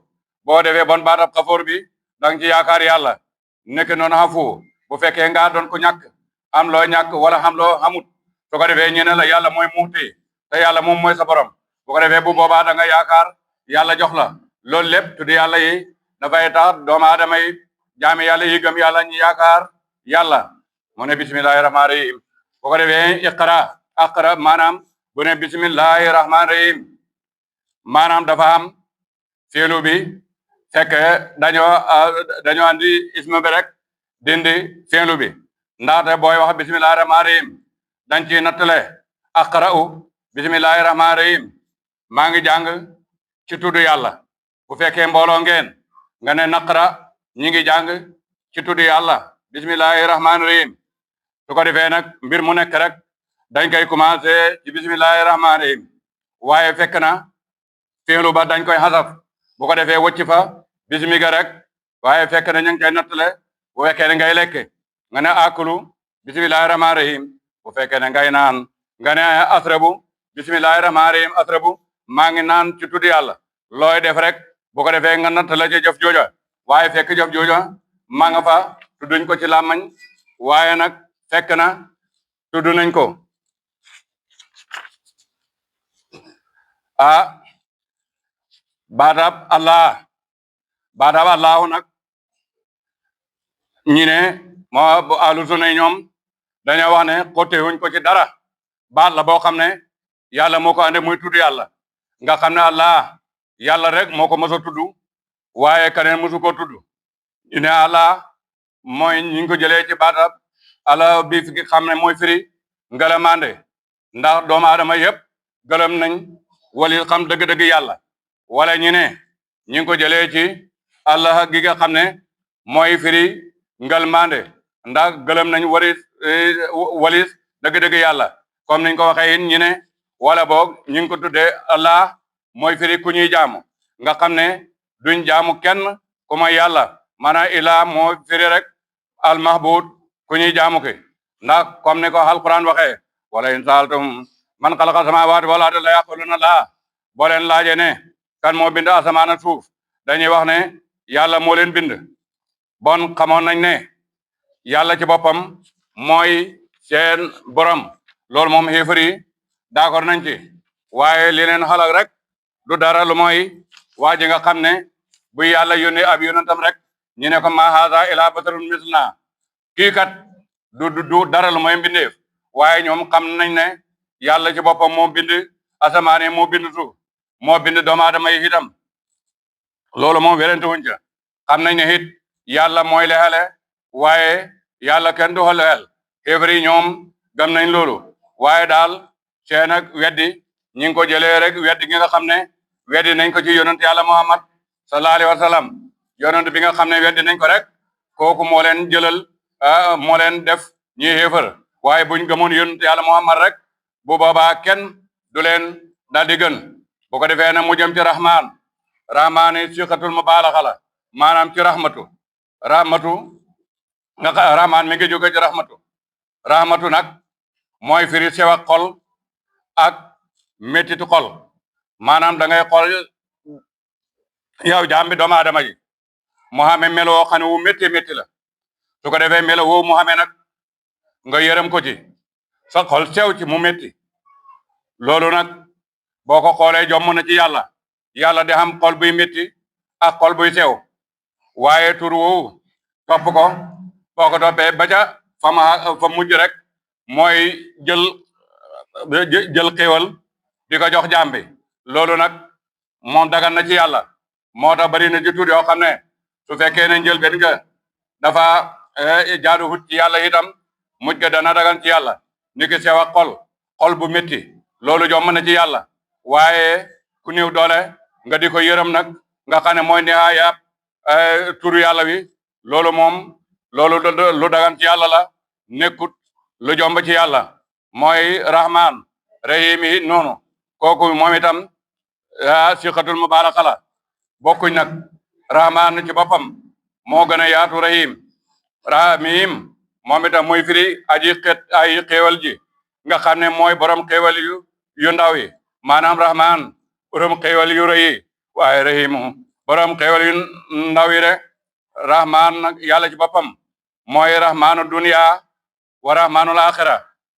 boo defee bon baatab xafoor bi danga ci yaakaar yàlla nekk noonu xafu bu fekkee nga doon ko ñàkk am loo ñàkk wala xam loo xamut su ko defee ñu ne la yàlla mooy muxti te yàlla moom mooy sa borom bu ko defee bu boobaa da nga yaakaar yàlla jox la loolu lépp tuddi yàlla yi dafay tax doomu aadama yi jaami yàlla yi gëm yàlla ñu yaakaar yàlla mu ne bismillahi rahmaani rahim bu ko defee aqra maanaam bu ne bismillahi rahmaani rahim maanaam dafa am fiilu bi fekk dañoo andi ismu bi rek dindi fiilu bi ndaxte booy wax bismillahi rahmaani rahim dañ ci nattale aqra'u bismillahi rahmaani rahim maa ngi jàng ci tuddu yàlla bu fekkee mbooloo ngeen nga ne naqra ñi ngi jàng ci tuddu yàlla bismillahi rahmaani rahim su ko defee nag mbir mu nekk rek dañ koy commencé ci bismillahi rahmaani rahim waaye fekk na fiilu ba dañ koy xasaf bu ko defee wëcc fa bismiga rek waaye fekk na ñu ngi koy nattale bu fekkee ne ngay lekk nga ne akulu bismillahi rahmaani rahim bu fekkee ne ngay naan nga ne asrabu bismillahi rahmaani rahim asrabu maa ngi naan ci tudd yàlla looy def rek bu ko defee nga nattale ci jëf jooja waaye fekk jëf jooja maa nga fa tudduñ ko ci làmmañ waaye nag fekk na tudd nañ ko baatab allahu nag ñi ne moo ahlu sunna ñoom dañoo wax ne xottewuñ ko ci dara baat la boo xam ne yàlla moo ko ande muy tudd yàlla nga xam ne allah yàlla rek moo ko mos a tudd waaye keneen mosu ko tudd ñu ne allah mooy ñu ngi ko jëlee ci baatab allah bi fi xam ne mooy firi ngëlëmande ndax doomu aadama yëpp gëlëm nañ wali xam dëgg-dëgg yàlla wala ñu ne ñu ngi ko jëlee ci allah gi nga xam ne mooy firi ngëlëmande ndax gëlëm nañ walis dëgg-dëgg yàlla comme niñ ko waxee it ñu ne wala boog ñu ngi ko tuddee allah mooy firi ku ñuy jaamu nga xam ne duñ jaamu kenn ku may yàlla maanaam ilaa moo firi rek al mahbud ku ñuy jaamu ki ndax comme ni ko alquran waxee wala in saaltum man xalaqa samaawaati wal arda la yaquluna laa boo leen laajee ne kan moo bind asamaan ak suuf dañuy wax ne yàlla moo leen bind bon xamoon nañ ne yàlla ci boppam mooy seen borom loolu moom xéefar yi d'accord nañ ci waaye li leen xalak rek du dara lu mooy waa ji nga xam ne bu yàlla yónnee ab yonentam rek ñu ne ko ma haza ila basarun misluna kii kat du dara lu mooy mbindeef waaye ñoom xam nañ ne yàlla ci boppam moo bind asamaane moo bind suuf moo bind doomu aadama yi itam loolu moom werante wuñ ca xam nañ ne it yàlla mooy lexale waaye yàlla kenn du lexel xéefar yi ñoom gëm nañ loolu waaye daal seen ak weddi ñi ngi ko jëlee rek weddi gi nga xam ne weddi nañ ko ci yonent yàlla Muhammad sallallahu alayhi wa sallam yonent bi nga xam ne weddi nañ ko rek kooku moo leen jëlal moo leen def ñi xéefar waaye buñ gëmoon yonent yàlla Muhammad rek bu boobaa kenn du leen daal di gën bu ko defee na mu jëm ci rahmaani siqatul mubaalaxa la maanaam ci rahmatu nga rahmaan mi ngi jóge ci rahmatu nag mooy firi sew ak xol ak méttitu xol maanaam da ngay xol yow jaam bi doomu aadama ji mu xamee melo woo xam ne wu métti la su ko defee melo woo mu xamee nag nga yërëm ko ci sa xol sew ci mu métti loolu nag boo ko xoolee jomm na ci yàlla di xam xol buy métti ak xol buy sew waaye tur woowu topp ko boo ko toppee ba ca fa mujj rek mooy jël xéewal di ko jox jaam bi loolu nag moom dagan na ci yàlla moo tax bari na ci tur yoo xam ne su fekkee ne njël benn nga dafa jaadu hut ci yàlla itam mujj ga dana dagan ci yàlla ni ki sew ak xol bu métti loolu jomb na ci yàlla waaye ku néew doole nga di ko yërëm nag nga xam ne mooy nihaaya turu yàlla wi loolu moom loolu lu dagan ci yàlla la nekkut lu jomb ci yàlla mooy rahman rahim yi noonu kooku moom itam siqatul mubaalaxa la bokkuñ nag rahman ci boppam moo gën a yaatu rahim moom itam muy firi ay xéewal ji nga xam ne mooy borom xéewal yu ndaw yi maanaam rahman borom xéewal yu rëy yi waaye rahim borom xéewal yu ndaw yi de rahmaan nag yàlla ci boppam mooy rahmaanu dunya wa rahmaanul axira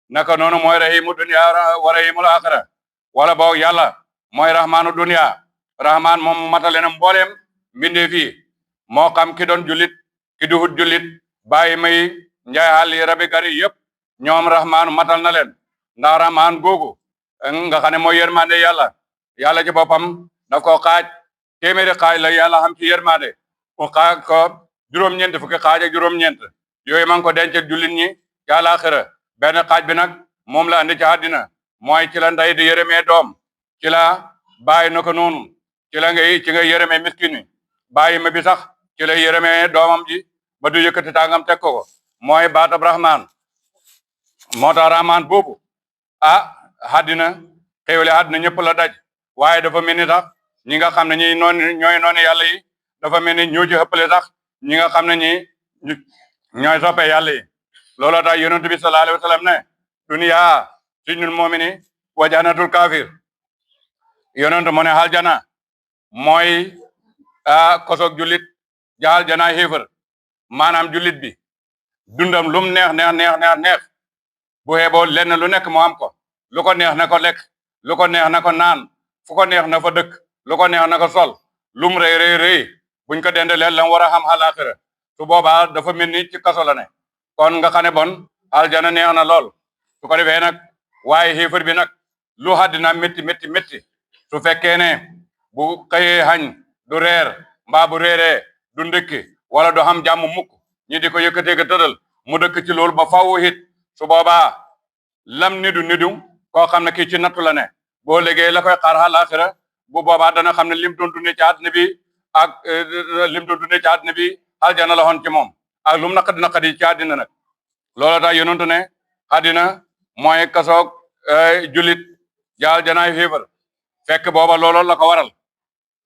naka noonu mooy rahimu dunya wa rahimul axira wala boog yàlla mooy rahmaanu dunya rahmaan moom matale na mbooleem mbindee fii moo xam ki doon jullit ki duhut jullit bàyyi may njaay xaal yi rabi gari yëpp ñoom rahmaanu matal na leen ndax rahmaan googu nga xam ne mooy yërmande yàlla ci boppam daf ko xaaj téeméeri xaaj la yàlla xam ci yërmande mu xaaj ko juróom-ñeent fukki xaaj ak juróom-ñeent yooyu ma ngi ko denc jullit ñi ci àllaaxira benn xaaj bi nag moom la andi ci àddina mooy ci la ndey di yërëmee doom ci la bàyyi na ko noonu ci la ci nga yërëmee miskin wi bàyyi ma bi sax ci la yërëmee doomam ji ba du yëkkati tàngam teg ko mooy baatab rahmaan moo tax rahmaan boobu àddina xéwale àddina ñëpp la daj waaye dafa mel ni sax ñi nga xam ne ñi ñooy noonu yàlla yi dafa mel ni ñoo ci ëppale sax ñi nga xam ne ñi ñooy soppe yàlla yi looloo tax yonent bi sallallahu alayhi wa sallam ne duniya sijnul mu'mini wa jannatul kafir yonent mu ne aljana mooy kosoog jullit ja aljana xéefar maanaam jullit bi dundam lum neex bu xeeboo lenn lu nekk mu am ko lu ko neex na ko lekk lu ko neex na ko naan fu ko neex na fa dëkk lu ko neex na ko sol lum rëy buñ ko dendalee lam war a xam àllaaxira su boobaa dafa mel ni ci kaso la ne kon nga xam ne bon aljana neex na lool su ko defee nag waaye xéefar bi nag lu àddina métti su fekkee ne bu xëyee xañ du reer mbaa bu réeree du ndëkki wala du xam jàmm mukk ñi di ko yëkkatee ko tëral mu dëkk ci loolu ba fawu hit su boobaa lam nidu koo xam ne kii ci nattu la ne boo liggéey la koy xaar àllaaxira bu boobaa dana xam ne lim doon dundee ci àddina bi ak lim doon dundee ci àddina bi aljana la xoon ci moom ak lum naqadi ci àddina nag loolu tax yonentu ne àddina mooy kasoog julit jaal janaay xéefar fekk booba loolu la ko waral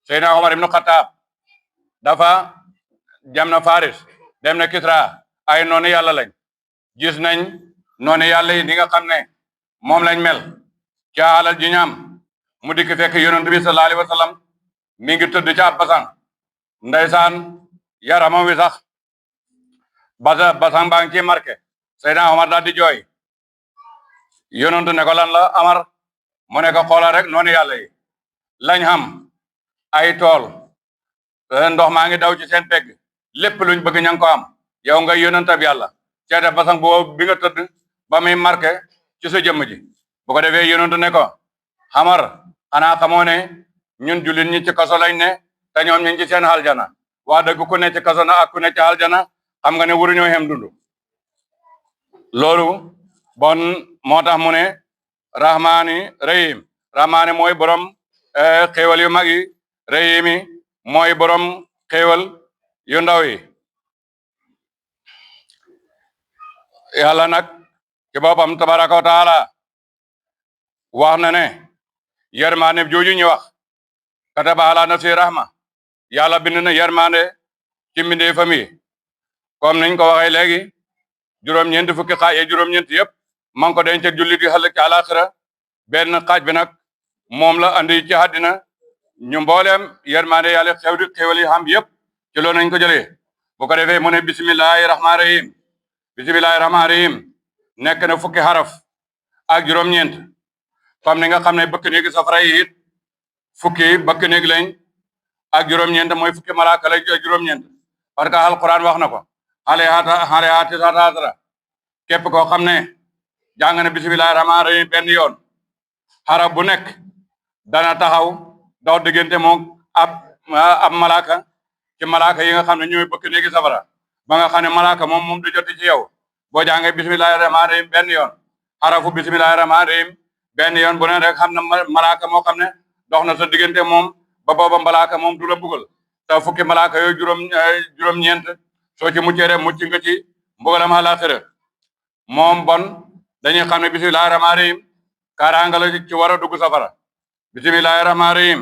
Seydina Omar ibnu Xataab dafa dem na Faris dem na Kisra ay noonu yàlla lañ gis nañ noonu yàlla yi ni nga xam ne moom lañ mel ca alal ji ñaam mu dikk fekk yonent bi sallallahu alayhi wa sallam mi ngi tëdd ca ab basang ndeysaan yaramam wi sax basang baa ngi ci marqué Seydina Omar daal di jooy yonent ne ko lan la Amar mu ne ko xoolal rek noonu yàlla yi lañ xam ay tool ndox maa ngi daw ci seen pegg lépp luñ bëgg ña ngi ko am yow nga yonentab yàlla ceete basang boobu bi nga tëdd ba muy marqué ci sa jëmm ji bu ko defee yonent ne ko Amar xanaa xamoo ne ñun jullit ñi ci kaso lañ ne te ñoom ñu ngi ci seen aljana waa dëgg ku ne ci kaso na ak ku ne ci aljana xam nga ne waruñoo xem dund loolu bon moo tax mu ne rahmaani rahim rahmaani mooy borom xéewal yu mag yi rahimi mooy borom xéewal yu ndaw yi yàlla nag ci boppam tabaraka wa taala wax na ne yërmaande jooju ñu wax kataba ala nafsi rahma yàlla bind na yërmaande ci mbindee famille comme niñ ko waxee léegi juróom-ñeent fukki xaaj yi juróom-ñeent yëpp man ko denc jullit yi xëllëg ci àlaxira benn xaaj bi nag moom la andi ci àddina ñu mbooleem yërmaande yàlla xéewal yi xam yëpp ci loolu nañ ko jëlee bu ko defee mu ne bismillahi rahmaani rahim bismillahi rahmaani rahim nekk na fukki xaraf ak juróom-ñeent comme ni nga xam ne bëkk néegi safara yi it fukki bëkk néeg lañ ak juróom-ñeent mooy fukki malaaka la juróom-ñeent parce que alquran wax na ko xaleyaati satatra képp koo xam ne jàng na bismillahi rahmaani rahim benn yoon xaraf bu nekk dana taxaw daw diggante moom ab malaaka ci malaaka yi nga xam ne ñooy bëkk néegi safara ba nga xam ne malaaka moom du joti ci yow boo jàngee bismillahi rahmaani rahim benn yoon xarafu bismillahi rahmaani rahim benn yoon bu ne rek xam na malaaka moo xam ne dox na sa diggante moom ba booba malaaka moom du la buggal te fukki malaaka yooyu juróom-ñeent soo ci muccee rek mucc nga ci mbugalam àllaaxira moom bon dañuy xam ne bismillahi rahmaani rahim kaaraanga la ci war a dugg safara bismillahi rahmaani rahim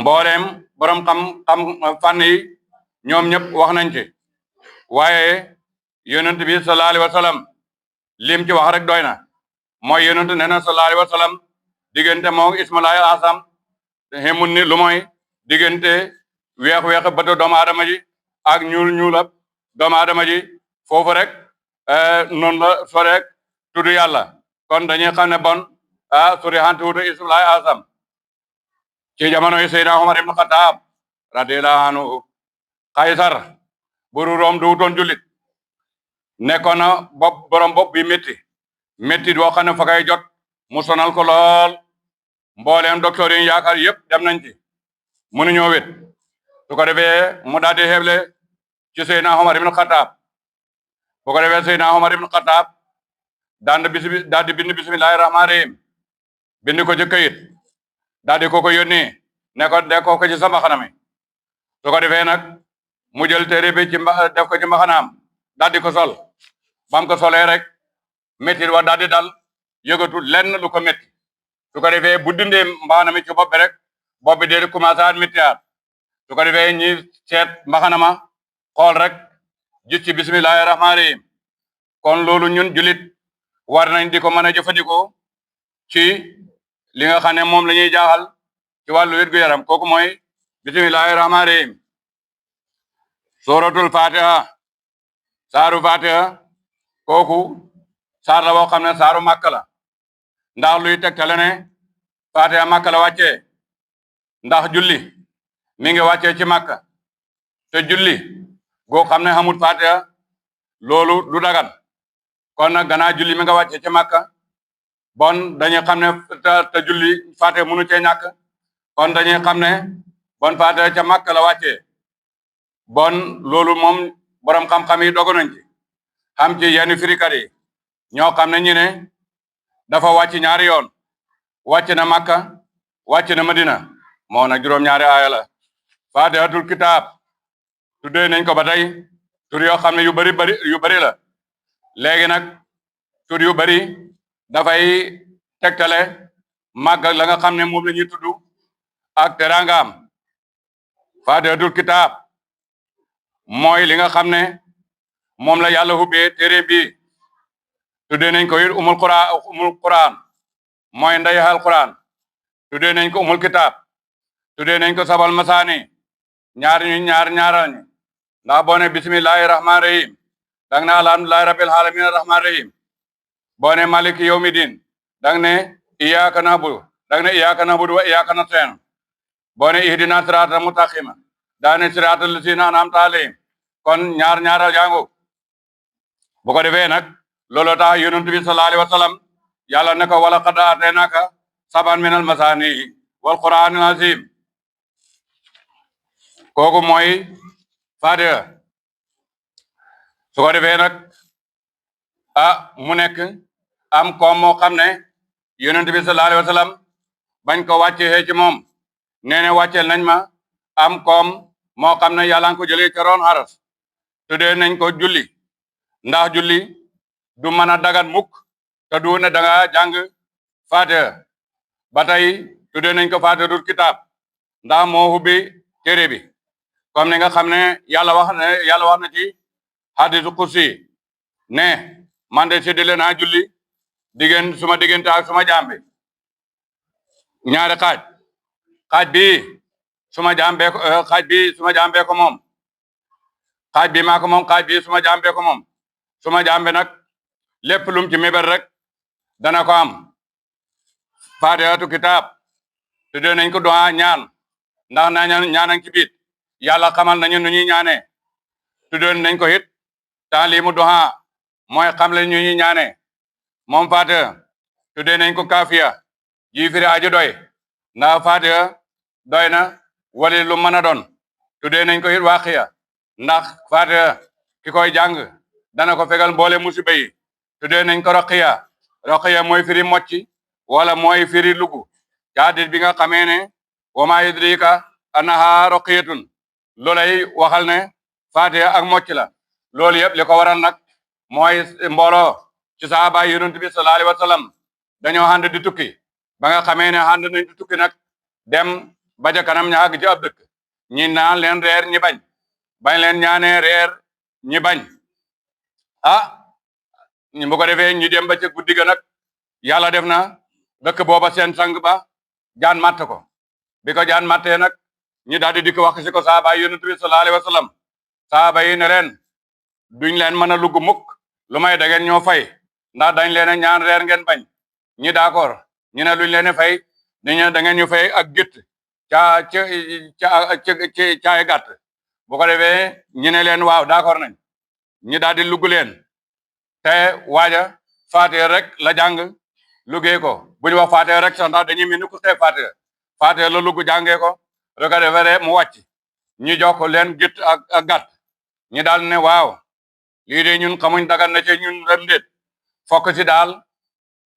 mbooleem borom xam fànn yi ñoom ñëpp wax nañ ci waaye yonent bi sallallahu alayhi wa sallam lim ci wax rek doy na mooy yonent nee na sallallahu alayhi wa sallam diggante moom ismullahi asam xemul ni lu mooy diggante weex bëtu doomu aadama ji ak ñuulab doomu aadama ji foofu rek noonu la so rek tudd yàlla kon dañuy xam ne bon suri hanti wutu ismulaay asam ci jamono yi Seydina Omar ibn Khattab radiyallahu anhu Kaysar buru Room duutoon jullit nekkoon na borom bopp bi métti doo xam ne fa kay jot mu sonal ko lool mbooleem docteur yi yaakaar yëpp dem nañ ci mënuñoo wét su ko defee mu daal di xeble ci Seydina Omar ibn Khattab bu ko defee Seydina Omar ibn Khattab daal di bind bismillahi rahmaani rahim bind ko ci këyit daal di ko yónnee ne ko de ko ci sa mbaxana mi su ko defee nag mu jël téere bi def ko ci mbaxanaam daal di ko sol bam ko solee rek métti wa daal di dal yëgatul lenn lu ko métti su ko defee bu dindee mbaxana mi ci bopp bi rek bopp bi dee commencé at méttiwaat su ko defee ñi seet mbaxana ma xool rek gis ci bismillahi rahmaani rahim kon loolu ñun julit war nañ di ko mën a jëfandikoo ci li nga xam ne moom la ñuy jaaxal ci wàllu wér-gu-yaram kooku mooy bismillahi rahmaani rahim suratul fatiha saaru fatiha kooku saar la boo xam ne saaru màkka la ndax luy tegtale ne fatiha màkka la wàccee ndax julli mi ngi wàccee ci màkka te julli goo xam ne xamul fatiha loolu du dagan kon nag gannaaw julli mi nga wàccee ci màkka bon dañuy xam ne te julli fatiha mënu cee ñàkk kon dañuy xam ne bon fatiha ca màkka la wàccee bon loolu moom borom xam-xam yi dogu nañ ci xam ci yenn firikat yi ñoo xam ne ñu ne dafa wàcc ñaari yoon wàcc na Makka wàcc na Madina moo nag juróom-ñaari aaya la Faatihatul kitaab tuddee nañ ko ba tey tur yoo xam ne yu bari la léegi nag tur yu bari dafay tegtale màgg la nga xam ne moom la ñuy tudd ak teraangaam Faatihatul kitaab mooy li nga xam ne moom la yàlla hubbee téere bi tuddee nañ ko it umul quran mooy ndeyal quran tuddee nañ ko umul kitaab tuddee nañ ko sabal masaani ñaaral ñi ndax boo ne bismillahi rahmaani rahim dang ne alhamdulillahi rabbil alamin rahmaani rahim boo ne maliki yawmi din dang ne iyyaka na'budu wa iyyaka nasta'in boo ne ihdina siraatal mustaqima daa ne siraatal lazina an'amta alayhim kon ñaaral jàngu bu ko defee nag looloo tax yonent bi sallallahu alayhi wa sallam yàlla ne ko wala qad aataynaaka sab'an minal masaani wal qur'aanil aziim kooku mooy Faatiha su ko defee nag mu nekk am koom moo xam ne yonent bi sallallahu alayhi wa sallam bañ ko wàccee ci moom nee ne wàcceel nañ ma am koom moo xam ne yàlla ko jëlee ca roon aras tuddee nañ ko julli ndax julli du mën a dagan mukk te du ne da nga jàng Faatiha ba tey tuddee nañ ko Faatihatul kitaab ndax moo hubbi téere bi comme ni nga xam ne yàlla wax na ci hadiisu kursi ne man de séddale naa julli suma diggante ak suma jaam bi ñaari xaaj bi suma jaam bee ko moom xaaj bi maa ko moom xaaj bi suma jaam bee ko moom suma jaam bi nag lépp lum ci mébét rek dana ko am Faatihatu kitaab tuddee nañ ko du'a ñaan ndax ñaanan ci biit yàlla xamal nañu nu ñuy ñaanee tuddee nañ ko it taalimu du'a mooy xam le ñu ñuy ñaanee moom Faatiha tuddee nañ ko kaafiya ji firi aji doy ndax Faatiha doy na wali lu mën a doon tuddee nañ ko it waaqiya ndax Faatiha ki koy jàng dana ko fegal mboole musiba yi tuddee nañ ko roqiya mooy firi mocci wala mooy firi lugu jaadit bi nga xamee ne wa maa yudrika annaha roqiyatun loolay waxal ne Faatiha ak mocc la loolu yëpp li ko waral nag mooy mbooloo ci sahaaba yonent bi sallallahu alayhi wa sallam dañoo ànd di tukki ba nga xamee ne ànd nañ di tukki nag dem ba ca kanam ña àgg ci ab dëkk ñi naan leen reer ñi bañ leen ñaanee reer ñi bañ ñu bu ko defee ñu dem ba ca guddi ga nag yàlla def na dëkk booba seen sang ba jaan matt ko bi ko jaan mattee nag ñi daal di dikk wax si ko saaba yi yonent bi sallallahu alayhi wa sallam saaba yi ne leen duñ leen mën a lugg mukk lu may da ngeen ñoo fay ndax dañ leen a ñaan reer ngeen bañ ñi d'accord ñu ne luñ leen a fay dañu da ngeen ñu fay ak gétt caa ca caay gàtt bu ko defee ñu ne leen waaw d'accord nañ ñi daal di lugg leen te waaja faatee rek la jàng luggee ko bu ñu wax faatee rek sax ndax dañuy mel ni ku xeeb faatee la lugg jàngee ko bu ko defee mu wàcc ñu jox ko leen gétt ak gàtt ñi daal ne waaw lii de ñun xamuñ dagan na ci ñun dem déet fokk si daal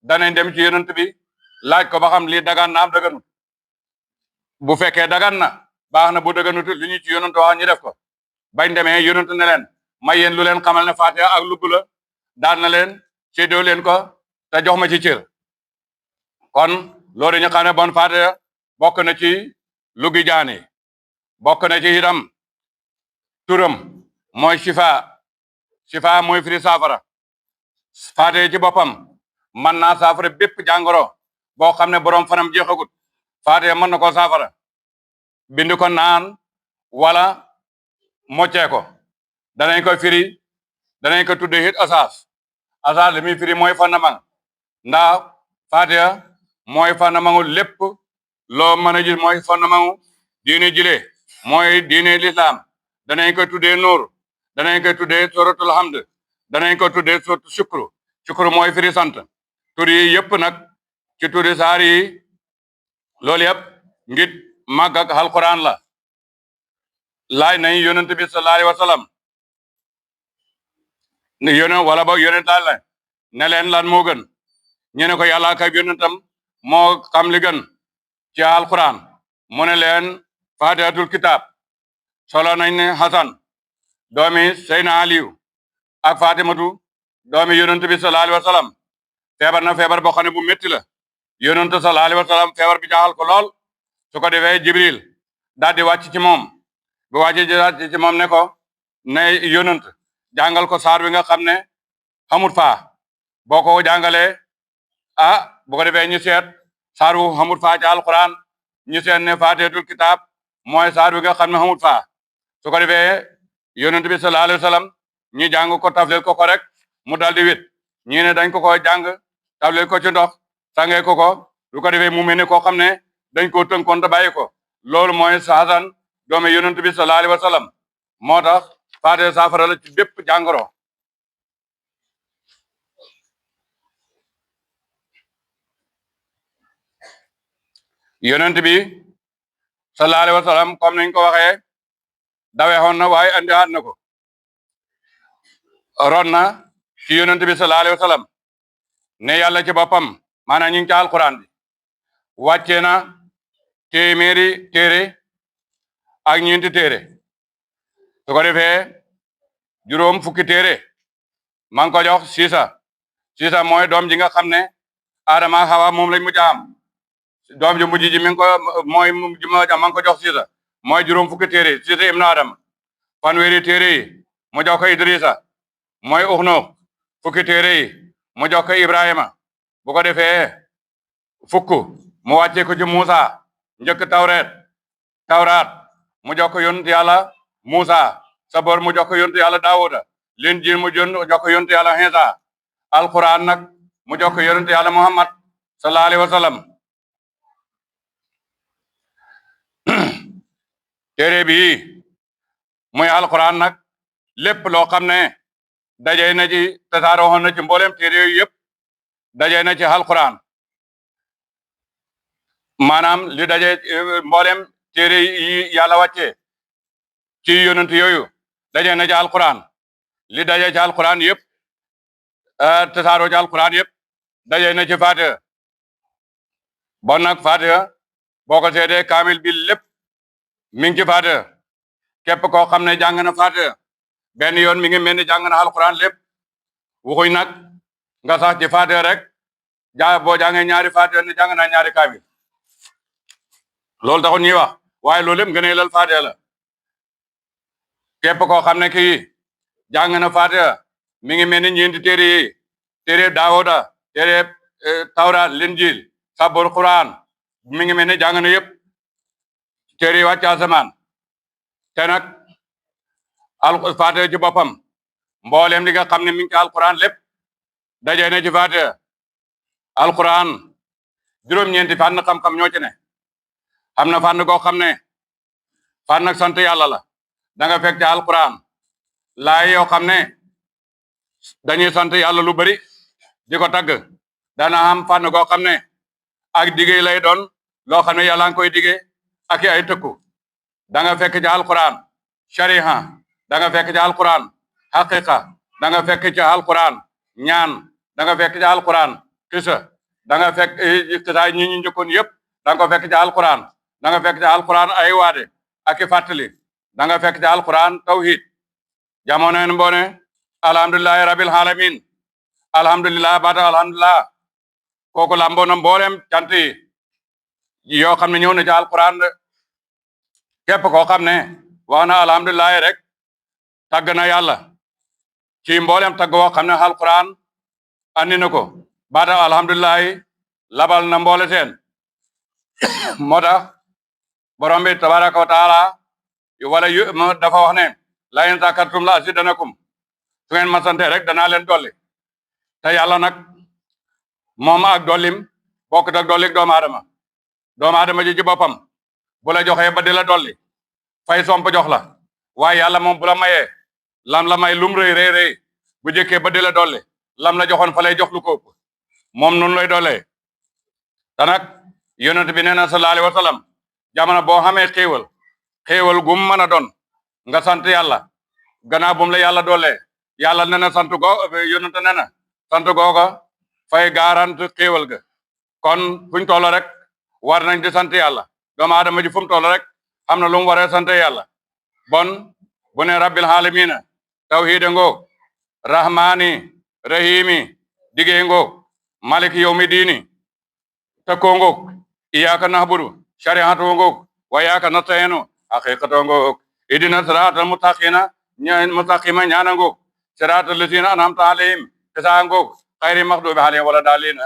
danañ dem ci yonent bi laaj ko ba xam lii dagan na am daganut bu fekkee dagan na baax na bu daganut li ñu ci yonent wax ñu def ko bañ demee yonent ne leen may yéen lu leen xamal ne Fatiha ak lugg la daal na leen séddoo leen ko te jox ma ci cër kon loolu ñu xam ne bon Fatiha bokk na ci luggi jaani bokk na ci itam turam mooy shifa mooy firi saafara Fatiha ci boppam mën naa saafara bépp jàngoro boo xam ne borom fanam jeexagut Fatiha mën na ko saafara bind ko naan wala moccee ko danañ ko firi danañ ko tudde it asaas li muy firi mooy fondement ndax Fatiha mooy fondement lépp loo mën a gis mooy fondement diine jile mooy diine l'islam danañ ko tuddee nuur danañ ko tuddee suratul hamd danañ ko tuddee suratu shukru mooy firi sant tur yi yëpp nag ci turi saar yi loolu yëpp ngir màgg ak alquran la laaj nañ yonent bi sallallahu alayhi wa sallam ne wala boog yonent laaj la ne leen lan moo gën ñu ne ko yàlla ak yonentam moo xam li gën ci alquran mu ne leen fatihatul kitab solo nañ ne Hasan doomi Seyna Aliyu ak Fatimatu doomi yonent bi sallallahu alayhi wa sallam feebar na feebar boo xam ne bu métti la yonent sallallahu alayhi wa sallam feebar bi jaaxal ko lool su ko defee Jibril daal di wàcc ci moom bu wàcc ci moom ne ko ne yonent jàngal ko saar wi nga xam ne xamut faa boo ko jàngalee bu ko defee ñu seet saar wu xamut faa ci alquran ñu seet ne fatihatul kitab mooy saar wi nga xam ne xamut faa su ko defee yonent bi sallallahu alayhi wa sallam ñu jàng ko tafleel ko rek mu dal di wét ñi ne dañ ko jàng tafleel ko ci ndox sangee ko lu ko defee mu mel ne koo xam ne dañ koo tënkoon te bàyyi ko loolu mooy Hasan doomi yonent bi sallallahu alayhi wa sallam moo tax Fatiha saafara la ci bépp jàngoro yonent bi sallallahu alayhi wa sallam comme nañ ko waxee daweexoon na waaye andiwaat na ko ron na ci yonent bi sallallahu alayhi wa sallam ne yàlla ci boppam maanaam ñu ngi ci alquran bi wàccee na téeméeri téere ak ñeenti téere su ko defee juróom fukki téere maa ngi ko jox siisa mooy doom ji nga xam ne Adama ak Hawa moom lañ mujj a am doom ji mujj ji mi ngi ko mooy ji maa ngi ko jox siisa mooy juróom fukki téere siisa ibnu Adama fanweeri téere yi mu jox ko Idrisa mooy Uxnoox fukki téere yi mu jox ko Ibrahima bu ko defee fukk mu wàccee ko ci Musa njëkk tawraat mu jox ko yonent yàlla Musa Sabor mu jox ko yonent yàlla Daawuda Linjiil mu jox ko yonent yàlla Iisa alquran nag mu jox ko yonent yàlla Muhammad sallallahu alayhi wa sallam téere bi muy alquran nag lépp loo xam ne dajee na ci tasaaroo na ci mboolem téere yooyu yëpp dajee na ci alquran maanaam li dajee mboolem téere yi yàlla wàccee ci yonent yooyu dajee na ci alquran li dajee ci alquran yëpp tasaaroo ci alquran yëpp dajee na ci Fatiha bon nag Fatiha boo ko seetee kaamil bi lépp mi ngi ci Fatiha képp koo xam ne jàng na Fatiha benn yoon mi ngi mel ni jàng na alquran lépp waxuñ nag nga sax ci Fatiha rek boo jàngee ñaari Fatiha ne jàng naa ñaari kaamil loolu taxul ñuy wax waaye loolu lépp nga ne lal Fatiha la képp koo xam ne kii jàng na Fatiha mi ngi mel ni ñeenti téere yi téere Daawuda téere Tawraat Linjiil Sabur Quran mi ngi mel ni jàng na yëpp téere yi wàcc asamaan te nag Faatiha ci boppam mbooleem li nga xam ne mi ngi ci alquran lépp dajee na ci Faatiha alquran juróom-ñeenti fànn xam-xam ñoo ci ne am na fànn goo xam ne fànn ak sant yàlla la da nga fekk ci alquran laay yoo xam ne dañuy sant yàlla lu bari di ko tagg dana am fànn goo xam ne ak digee lay doon loo xam ne yàlla nga koy digee ak ay tëkku da nga fekk ci alquran shariha da nga fekk ci alquran haqiqa da nga fekk ci alquran ñaan da nga fekk ci alquran kisa da nga fekk kisa ñi ñu njëkkoon yëpp da nga ko fekk ci alquran da nga fekk ci alquran ay waade ak i fàttali da nga fekk ci alquran tawhid jamono mboone alhamdulillahi rabbil alamin alhamdulillah baata alhamdulillah kooku lamboo na mboolem cant yi yoo xam ne ñëw na ci alquran képp koo xam ne wax na alhamdulilah rek tagg na yàlla ci mboolem tagg woo xam ne alquran andi na ko baata alhamdulilah labal na mboole seen moo tax borom bi tabaraka wa taala wala dafa wax ne la in zakartum la asidanakum su ngeen ma sante rek danaa leen dolli te yàlla nag moom ak dollim bokk ak dolli doomu aadama ji ci boppam bu la joxee ba di la dolli fay somp jox la waaye yàlla moom bu la mayee lam la may lum rëy rëy rëy bu jëkkee ba di la dolli lam la joxoon fa lay jox lu ko ëpp moom noonu lay dollee te nag yonent bi nee na sallallahu alayhi wa sallam jamono boo xamee xéewal gum mën a doon nga sant yàlla gannaaw bum la yàlla dollee yàlla nee na sant yonent nee na sant googa fay garante xéewal ga kon fuñ toll rek war nañ di sant yàlla doomu aadama ji fu mu toll rek am na lu mu waree sant yàlla bon bu ne rabbil alamina tawhid ngoog rahmani rahimi digee ngoog maliki yawmi diini tëkkoo ngoog iyyaka na'budu shari'atu ngoog wa iyyaka nasta'inu haqiqatu ngoog idina siratal mustaqima ñaana ngoog siratal lazina an'amta alayhim kisa ngoog xayri maxdubi alayhim wala daalin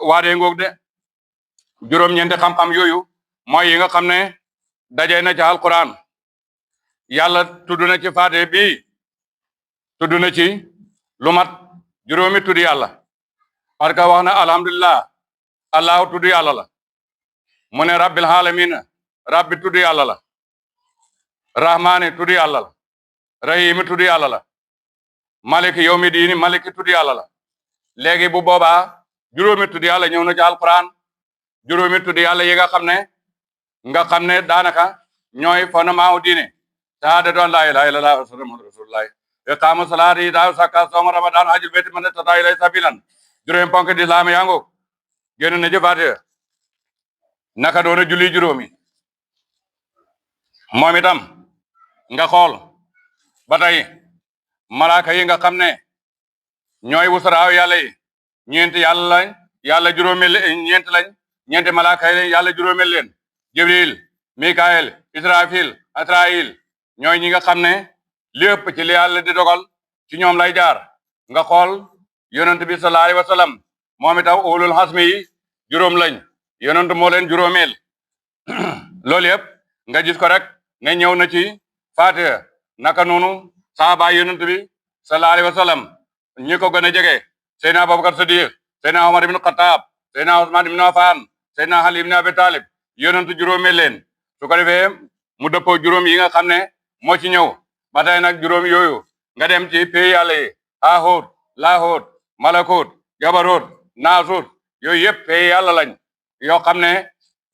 waade ngoog de juróom-ñeenti xam-xam yooyu mooy yi nga xam ne daje na ci alquran yàlla tudd na ci Faatiha bi tudd na ci lu mat juróomi tudd yàlla parce que wax na alhamdulillah allahu tudd yàlla la mu ne rabbil alamin rabbi tudd yàlla la rahmaani tudd yàlla la rahimi tudd yàlla la maliki yawmi diini maliki tudd yàlla la léegi bu boobaa juróomi tudd yàlla ñëw na ci alquran juróomi tudd yàlla yi nga xam ne daanaka ñooy fondement wu diine shahadatu an laa ilaaha illallaah wa muhammadur rasulullaah iqaamu salaati itaawu zakaat sawmu ramadan hajjul bayti man istataa ilayhi sabiilan juróomi ponk di islaam yaa ngoog génn na ci Faatiha naka doona julli juróomi moom itam nga xool ba tey malaaka yi nga xam ne ñooy wusaraaw yàlla yi ñeenti yàlla lañ yàlla juróomi ñeenti lañ ñeenti malaaka yi yàlla juróomeel leen jibril mikael israfil asrail ñooy ñi nga xam ne lépp ci li yàlla di dogal ci ñoom lay jaar nga xool yonent bi sallallahu alayhi wa sallam moom itam ulul hasmi yi juróom lañ yonent moo leen juróomeel loolu yëpp nga gis ko rek ne ñëw na ci Faatiha naka noonu sahaaba yonent bi sallallahu alayhi wa sallam ñi ko gën a jege Seydina Abubakar Sadiq Seydina Omar ibn Khattab Seydina Usman ibn Affan Seydina Ali ibn Abi Talib yonent juróomeel leen su ko defee mu dëppoo juróom yi nga xam ne moo ci ñëw ba tey nag juróom yooyu nga dem ci pays yàlla yi Haahut Laahut Malakut Jabarut Naasut yooyu yëpp pays yàlla lañ yoo xam ne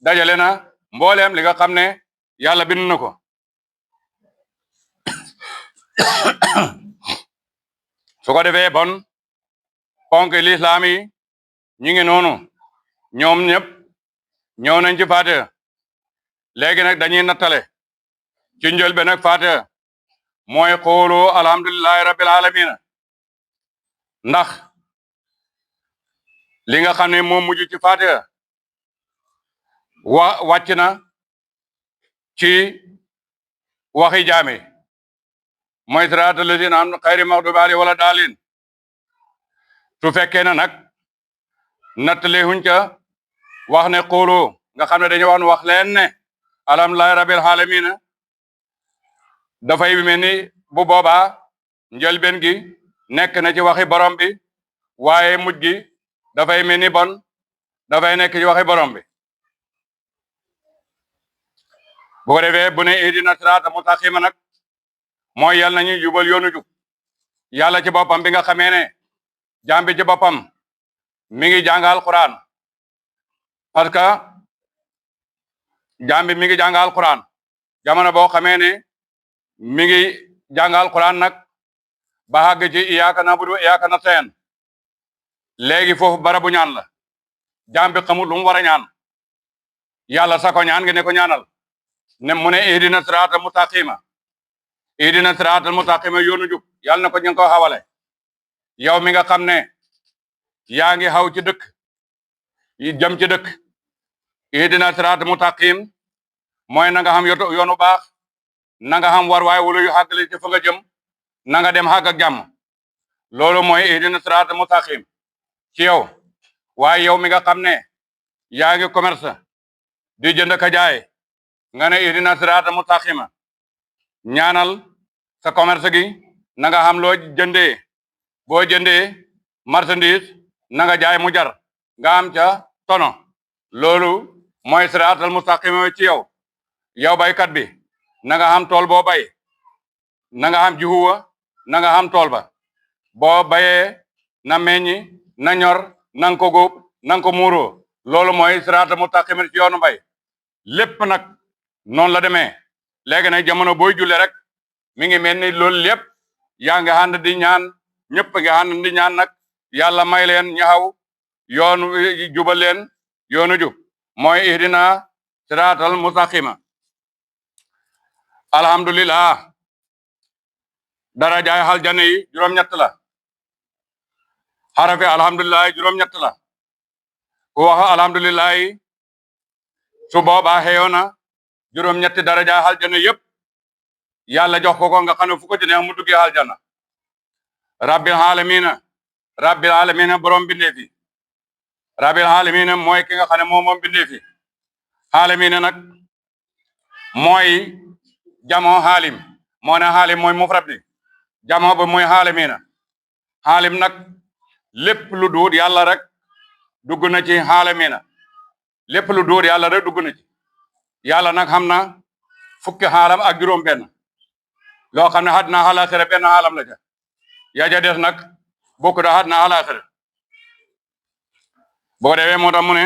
dajale na mbooleem li nga xam ne yàlla bind na ko su ko defee bon ponk lislaam yi ñu ngi noonu ñoom ñëpp ñëw nañ ci Faatiha léegi nag dañuy nattale ci njëlbéen nag Faatiha mooy xoolu alhamdulillahi rabbil alamin ndax li nga xam ne moom mujj ci Faatiha wàcc na ci waxi jaami mooy siraatal lazina an'amta xayri maxdubi alayhim wala daalin su fekkee ne nag nattale huñ ca wax ne xoolu nga xam ne dañu wax leen ne alhamdulillahi rabbil alamin dafay mel ni bu boobaa njëlbeen gi nekk na ci waxi borom bi waaye mujj gi dafay mel ni bon dafay nekk ci waxi borom bi bu ko defee bu ne ihdina siraata mustaqima nag mooy yal nañu jubal yoonu jub yàlla ci boppam bi nga xamee ne jaam bi ci boppam mi ngi jàngal Qur'an parce que jaam bi mi ngi jàngal Qur'an jamono boo xamee ne mi ngi jàngal Qur'an nag ba àgg ci iyyaka na'budu wa iyyaka nasta'in léegi foofu barabu ñaan la jaam bi xamul lu mu war a ñaan yàlla sa ko ñaan nga ne ko ñaanal ne mu ne ihdina siraatal mustaqima ihdina siraatal mustaqima yoonu jub yàlla na ko ñu ko xawale yow mi nga xam ne yaa ngi xaw ci dëkk jëm ci dëkk ihdina siraatal mustaqim mooy na nga xam yoonu baax na nga xam war waay wala yu xàggale ci fa nga jëm na nga dem xàgg ak jàmm loolu mooy ihdina siraatal mustaqim ci yow waaye yow mi nga xam ne yaa ngi commerce di jënd ka jaay nga ne ihdina siraatal mustaqima ñaanal sa commerce gi na nga xam loo jëndee boo jëndee marchandise na nga jaay mu jar nga am ca tono loolu mooy siraatal mustaqima ci yow yow baykat bi na nga xam tool boo bay na nga xam jihuwa na nga xam tool ba boo bayee na meññi na ñor na nga ko góob na nga ko muuroo loolu mooy siraatal mustaqima ci yoonu bay lépp nag noonu la demee léegi nag jamono booy julle rek mi ngi mel ni loolu lépp yaa ngi ànd di ñaan ñëpp nga ànd di ñaan nag yàlla may leen ñaxaw yoonu jubal leen yoonu jub mooy ihdina siraatal mustaqima alhamdulillah darajaay aljana yi juróom-ñett la xarafi alhamdulillah juróom-ñett la ku wax alhamdulillah su boobaa xeyoon na juróom-ñetti darajaay aljana yëpp yàlla jox ko nga xam ne fu ko ci neex mu duggee aljana rabbil alamina borom bindee fi rabbil alamina mooy ki nga xam ne moom bindee fi alamina nag mooy jamoo xaalim moo ne xaalim mooy mufrad bi jamoo ba mooy xaalimina xaalim nag lépp lu duut yàlla rek dugg na ci xaalimina lépp lu duut yàlla rek dugg na ci yàlla nag xam na fukki xaalam ak juróom benn loo xam ne àddina àllaaxira benn xaalam la ca yaa ja des nag bokku da àddina àllaaxira boo defee moo tax mu ne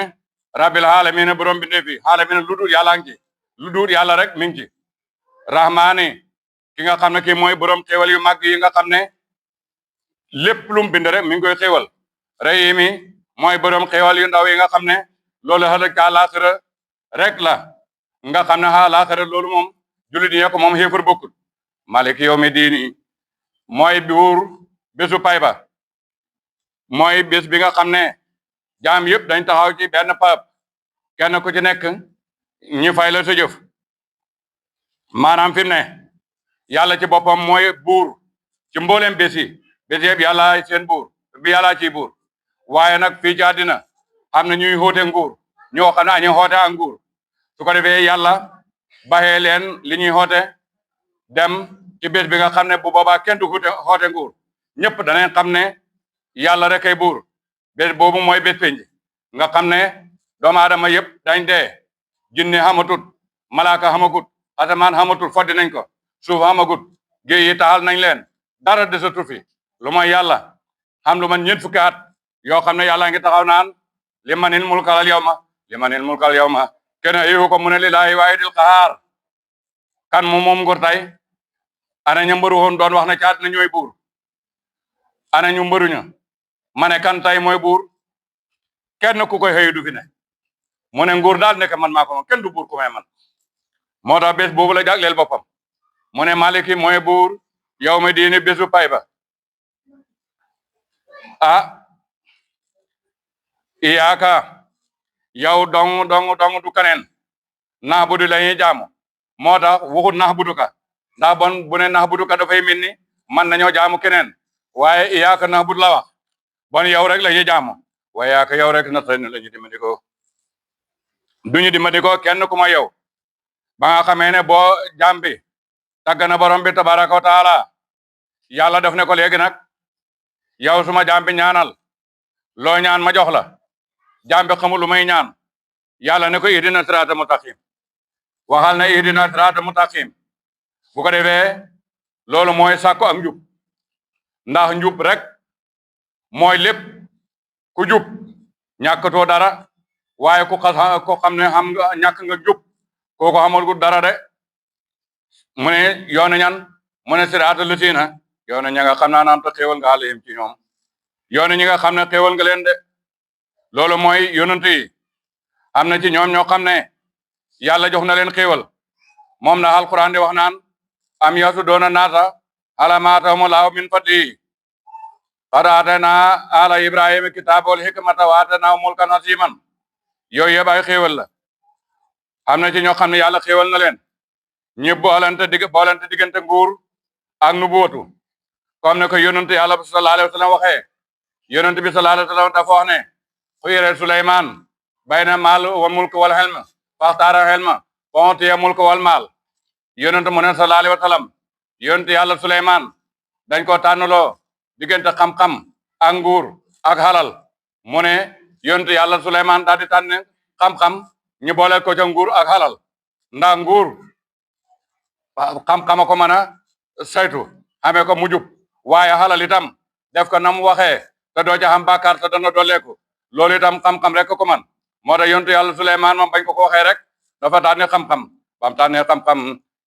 rabbil aalamiina borom bi ne fi aalamiina lu dul yàlla ngi ci lu dul yàlla rek mi ngi ci rahmaani ki nga xam ne kii mooy borom xéwal yu mag yi nga xam ne lépp lu mu bind rek mi ngi koy xéwal rahiimi mooy borom xéwal yu ndaw yi nga xam ne loolu ëllëg àllaaxira rek la nga xam ne àllaaxira loolu moom jullit ñi ko moom xéefar bokkul maliki yawmi diini mooy buur bésu pay ba mooy bés bi nga xam ne jaam yëpp dañ taxaw ci benn pab kenn ku ci nekk ñi fay la sa jëf maanaam fi mu ne yàlla ci boppam mooy buur ci mboolem bés yi bés yëpp yàlla seen buur bi yàlla ciy buur waaye nag fii ci àddina am na ñuy xóote nguur ñoo xam ne añu xoote ak nguur su ko defee yàlla baxee leen li ñuy xoote dem ci bés bi nga xam ne bu boobaa kenn du xoote nguur ñëpp danañ xam ne yàlla rek ay buur bés boobu mooy bés penj nga xam ne doomu aadama yëpp dañ dee jinne xamatut malaaka xamagut asamaan xamatul foddi nañ ko suuf xamagut géej yi taxal nañ leen dara desatu fi lu mooy yàlla xam lu man ñeent fukki at yoo xam ne yàlla ngi taxaw naan li manil mulkal yawma kenn yiwu ko mu ne lillaahi waahidil qahaar kan moom nguur tey ana ñu mbëru woon doon wax ne caat na ñooy buur ana ñu mbëruñu ma ne kan tey mooy buur kenn ku koy xëy du fi ne mu ne nguur daal nekk man maa ko moom kenn du buur ku may man moo tax bés boobu la jagleel boppam mu ne maliki mooy buur yawmi diini bésu pay ba ah iyaaka yow dong du kaneen nax budu la ñuy jaamu moo tax waxut nax budu ka ndax bon bu ne nax budu ka dafay mel ni man nañoo jaamu keneen waaye iyaaka nax bud la wax bon yow rek la ñuy jaamu waaye yaaka yow rek nasta'in la ñuy dimbali ko duñu dimbali ko kenn ku ma yow ba nga xamee ne boo jaam bi tàgg na borom bi tabaraka wa taala yàlla def ne ko léegi nag yow suma jaam bi ñaanal loo ñaan ma jox la jaam bi xamul lu may ñaan yàlla ne ko ihdina sirata mustaqim waxal na ihdina sirata mustaqim bu ko defee loolu mooy sàkku ak njub ndax njub rek mooy lépp ku jub ñàkkatoo dara waaye ku xam ne xam nga ñàkk nga jub kooku xamul gu dara de mu ne yoonu ñan mu ne siraatal latiina yoonu ña nga xam naa naan te xéewal nga alayhim ci ñoom yoonu ñi nga xam ne xéewal nga leen de loolu mooy yonent yi am na ci ñoom ñoo xam ne yàlla jox na leen xéewal moom na alquran di wax naan am yasudoona naasa ala maa aataahumullahu min fadlihi qad aataynaa ala ibrahima kitaaba wal hikmata wa aataynaahu mulkan aziman yooyu yëpp ay xéewal la am na ci ñoo xam ne yàlla xéewal na leen ñi boolante diggante nguur ak nubuwatu comme ne ko yonent yàlla bi sallallahu alayhi wa sallam waxee yonent bi sallallahu alayhi wa sallam dafa wax ne xuyira Suleymaan bayna maal wa mulk wal hilm faxtaara hilma wa utiya mulk wal maal yonent mu ne sallallahu alayhi wa sallam yonent yàlla Suleymaan dañ ko tànnaloo diggante xam-xam ak nguur ak halal mu ne yonent yàlla Suleymaan daal di tànn xam-xam ñu boole ko ca nguur ak halal ndax nguur xam-xama ko mën a saytu xamee ko mujub waaye halal itam def ko na mu waxee te doo ca xam bàkkaar te dana dooleeku loolu itam xam-xam rek ko man moo tax yonent yàlla Suleymaan moom bañ ko waxee rek dafa tànne xam-xam bam tànnee xam-xam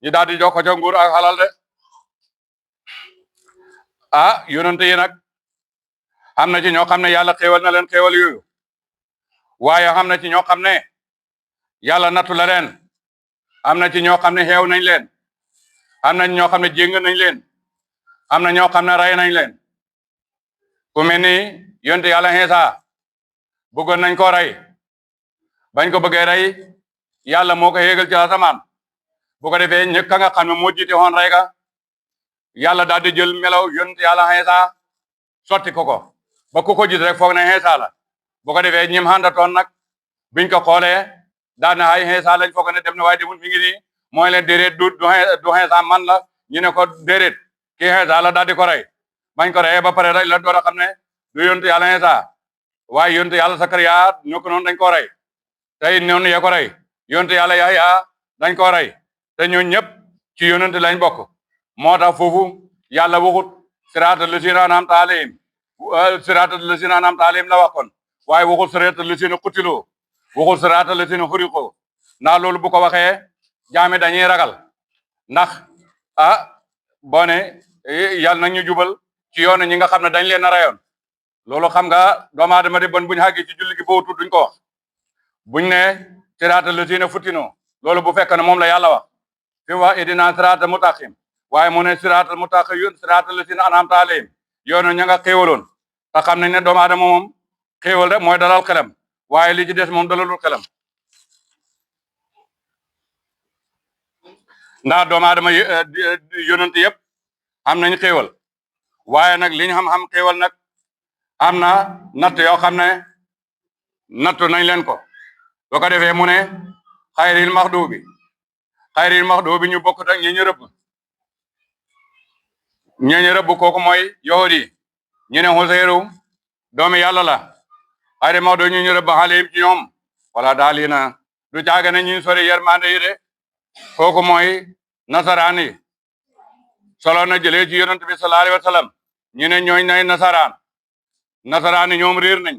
ñi daal di jox ko ca nguur ak halal de yonent yi nag xam na ci ñoo xam ne yàlla xéewal na leen xéewal yooyu waaye xam na ci ñoo xam ne yàlla nattu la leen am na ci ñoo xam ne xeew nañ leen am na ñoo xam ne jéng nañ leen am na ñoo xam ne rey nañ leen ku mel ni yonent yàlla Iisaa bëggoon nañ ko rey bañ ko bëggee rey yàlla moo ko yéegal ci asamaan bu ko defee ñëkk ka nga xam ne moo jiite woon rey ga yàlla daal di jël melaw yonent yàlla Iisaa sotti ko ba ku ko gis rek foog ne Iisaa la bu ko defee ñim àndatoon nag biñ ko xoolee daal ne ay Iisaa lañ foog ne dem na waaye demul fi ngi nii mooy leen déedéet du Iisaa man la ñu ne ko déedéet kii Iisaa la daal di ko rey bañ ko reyee ba pare rek la door a xam ne du yonent yàlla Iisaa waaye yonent yàlla Sakariya ñoo ko noonu dañ ko rey tey noonu yee ko rey yonent yàlla Yahya dañ ko rey te ñooñu ñëpp ci yonent lañ bokk moo tax foofu yàlla waxut siraatal laziina an'amta alayhim siraatal laziina an'amta alayhim la waxoon waaye waxul siraatal laziina qutiluu waxul siraatal laziina huriquu ndax loolu bu ko waxee jaami dañuy ragal ndax boo ne yàlla na ñu jubal ci yoon ñi nga xam ne dañ leen a rayoon loolu xam nga doomu aadama di bon buñu xàggee ci julli gi boobu duñ ko wax buñ ne siraatal laziina futtinuu loolu bu fekk ne moom la yàlla wax fi mu wax ihdinaa siraatal mustaqiim waaye mu ne siraatal mustaqiim siraatal laziina an'amta alayhim yoonu ña nga xéewaloon te xam nañ ne doomu aadama moom xéewal rek mooy dalal xelam waaye li ci des moom dalalul xelam ndax doomu aadama yonent yëpp am nañ xéewal waaye nag li ñu xam xéewal nag am na natt yoo xam ne nattu nañ leen ko boo ko defee mu ne xayril maxduubi ñu bokkut ak ñi ñu rëbb ñeñu rëbb kooku mooy yahud yi ñu ne Useyru doomi yàlla la xayri maxduubi ñu rëbb alayhim ci ñoom wala daalina du caaga ne ñu sori yërmande yi de kooku mooy nasaraan yi solo na jëlee ci yonent bi sallallahu alayhi wa sallam ñu ne ñooñ nay nasaraan yi ñoom réer nañ